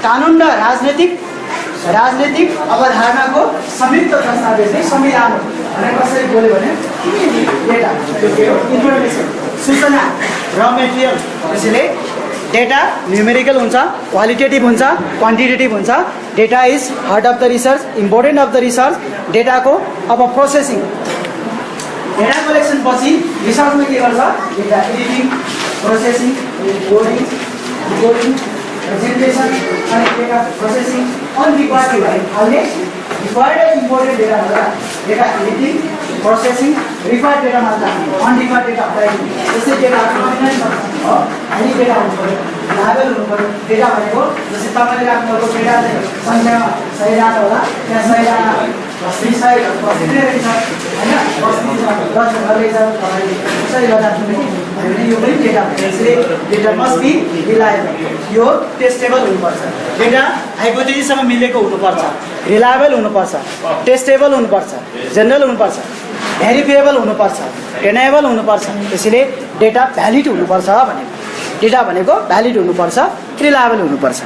कानुन र राजनैतिक अवधारणाको संयुक्त दस्तावेज नै संविधान हो भनेर कसरी बोल्यो भने डेटा, इन्फर्मेसन, सूचना, रॉ मेटेरियल। त्यसैले डेटा न्युमेरिकल हुन्छ, क्वालिटेटिभ हुन्छ, क्वान्टिटेटिभ हुन्छ। Data is heart of the research, important of the research. डेटाको अब प्रोसेसिङ, डेटा कलेक्सन पछि रिसर्चमा के गर्छ? Data editing, processing, coding, decoding, presentation, and data processing on required data. Required and important data editing, processing, required data unrequired data applying. जैसे data any data level data भनेको जैसे तपाईले राख्नुभएको data चाहिँ संख्यामा सही रहन्छ होला त्यहाँ सही रहन 20 सही रहेछ हैन 10 रहेछ तपाईले सही लगाउनु भने यो पनि data त्यसले data must be reliable यो टेस्टेबल हुनुपर्छ data हाइपोथेसिस सँग मिलेको हुनुपर्छ रिलायबल हुनुपर्छ टेस्टेबल हुनुपर्छ जनरल हुनुपर्छ भेरिफिएबल हुनुपर्छ टेनेबल हुनुपर्छ त्यसैले डेटा भ्यालिड हुनुपर्छ भनेको डेटा भनेको भ्यालिड हुनुपर्छ रिलायबल हुनुपर्छ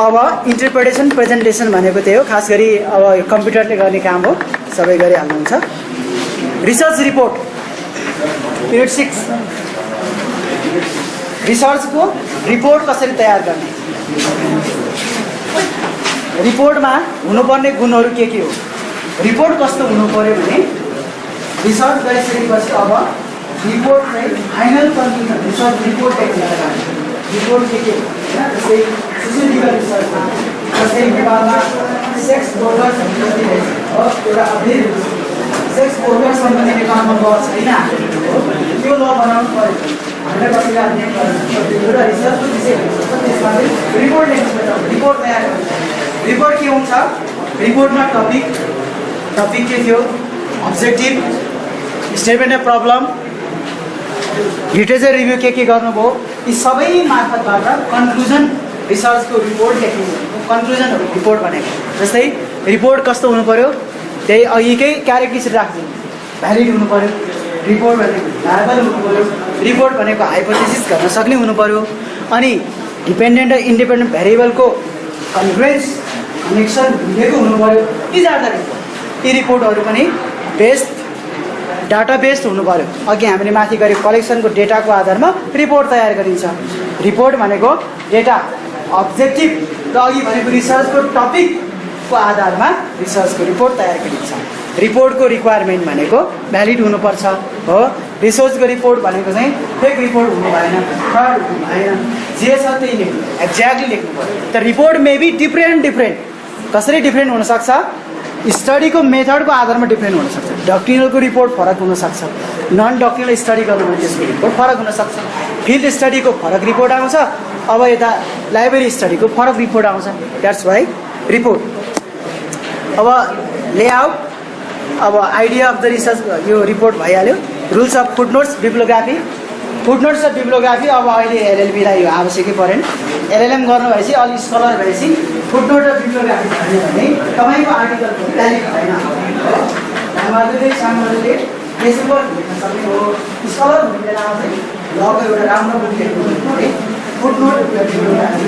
अब इन्टरप्रिटेसन प्रेजेन्टेसन भनेको त्यही हो खास गरी अब कम्प्युटरले गर्ने काम हो सबै गरी हाल्नुहुन्छ रिसर्च रिपोर्ट पिरियड 6 रिसर्चको रिपोर्ट कसरी तयार गर्ने रिपोर्टमा हुनुपर्ने गुणहरू के हो रिपोर्ट कस्तो हुनु पर्यो भने रिसर्च गरिसकेपछि अब रिपोर्ट चाहिँ final conclusion research report report के हो हैन जस्तै सोसियोलजिकल रिसर्चमा जस्तै नेपालमा सेक्स वर्कर्स हो एउटा अपडेट सेक्स वर्कर्स सम्बन्धी नेपालमा ल छैन त्यो ल बनाउनु पर्यो हामीले कतिलाई एउटा रिसर्चको विषय हुन्छ त्यसमा रिपोर्ट लेख्नुपर्छ रिपोर्ट तयार गर्नु रिपोर्ट के हुन्छ रिपोर्टमा टपिक के थियो objective statement of problem literature review के गर्नुभयो यी सबै मार्फतबाट कन्क्लुजन रिसर्चको रिपोर्ट लेख्नु कन्क्लुजनहरु रिपोर्ट भनेको जस्तै रिपोर्ट कस्तो हुनु पर्यो त्यही अघिकै क्यारेक्टरिस्टिक राख्नु भ्यालिड हुनु पर्यो रिपोर्ट भनेको लायबल हुनु पर्यो रिपोर्ट भनेको हाइपोथेसिस गर्न सक्ने हुनु पर्यो अनि डिपेन्डेन्ट र इन्डिपेन्डेन्ट भेरिएबलको कन्फ्रेन्स कनेक्सन मिलेको हुनु पर्यो यी जाँदा यी रिपोर्टहरु पनि बेस्ड डाटा बेस्ड हुनु पर्यो अघि हामीले माथि गरेको कलेक्सनको डेटाको आधारमा रिपोर्ट तयार गरिन्छ रिपोर्ट भनेको डेटा अब्जेक्टिभ र अघि भनेको रिसर्चको टपिकको आधारमा रिसर्चको रिपोर्ट तयार गरिन्छ रिपोर्टको रिक्वायरमेन्ट भनेको भ्यालिड हुनुपर्छ हो रिसर्चको रिपोर्ट भनेको चाहिँ फेक रिपोर्ट हुनु भएन फ्रड हुनु भएन जे छ त्यही लेख्नु एक्ज्याक्टली लेख्नु पर्यो त रिपोर्ट मे बी डिफ्रेन्ट कसरी डिफ्रेन्ट हुन सक्छ स्टडीको मेथडको आधारमा डिफ्रेन्ट हुन सक्छ डक्ट्रिनलको रिपोर्ट फरक हुन सक्छ नन डक्ट्रिनल स्टडी गर्नु भने त्यसको रिपोर्ट फरक हुन सक्छ फिल्ड स्टडीको फरक रिपोर्ट आउँछ अब यता लाइब्रेरी स्टडीको फरक रिपोर्ट आउँछ द्याट्स वाइ रिपोर्ट अब लेआउट अब आइडिया अफ द रिसर्च यो रिपोर्ट भइहाल्यो rules of footnotes bibliography footnotes र बिब्लियोग्राफी अब अहिले एलएलबीलाई यो आवश्यकै परेन एलएलएम गर्नु भएपछि अलि स्कलर भएपछि फुटनोट र बिब्लियोग्राफी भन्यो भने तपाईको आर्टिकल पनि भ्यालिड भएन हामीहरूले सामान्यले डेसिबल हुन सक्ने हो स्कलर हुने बेलामा चाहिँ लको एउटा राम्रो बुक लेख्नु है फुटनोट र बिब्लियोग्राफी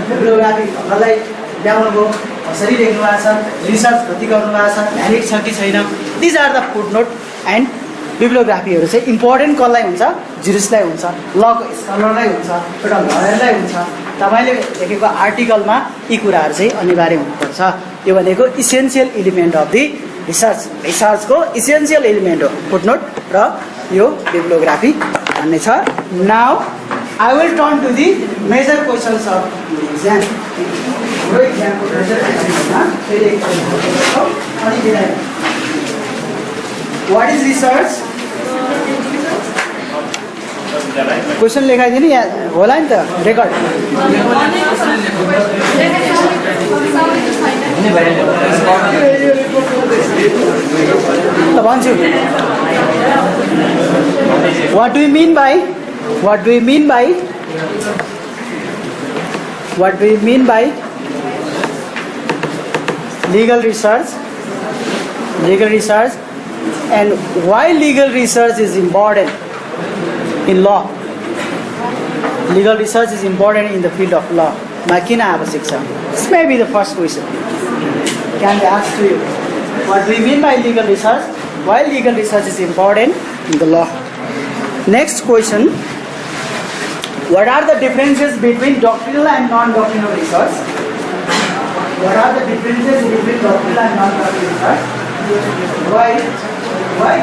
बिब्लियोग्राफी कसलाई ल्याउनु भयो कसरी लेख्नु भएको छ रिसर्च कति गर्नु भएको छ भ्यालिड छ कि छैन these are the footnote and बिब्लियोग्राफीहरू चाहिँ इम्पोर्टेन्ट कसलाई हुन्छ जुरिस्टलाई हुन्छ लको स्कलरलाई हुन्छ एउटा लयरलाई हुन्छ तपाईले लेखेको आर्टिकलमा यी कुराहरू चाहिँ अनिवार्य हुनुपर्छ यो भनेको इसेन्शियल एलिमेन्ट अफ दि रिसर्चको इसेन्शियल एलिमेन्ट हो फुटनोट र यो बिब्लियोग्राफी भन्ने छ now I will turn to the major questions of exam हाम्रो एक्जामको मेजर क्वेसनमा फेरि अनि व्हाट इज रिसर्च क्वेसन लेखाइदियो नि यहाँ होला नि त रेकर्ड ल भन्छु what do you mean by legal research and why legal research is important in law legal research is important in the field of law ma kina avashyak cha this may be the first question can be asked to you what do you mean by legal research why legal research is important in the law next question what are the differences between doctrinal and non-doctrinal research what are the differences between doctrinal and non-doctrinal research why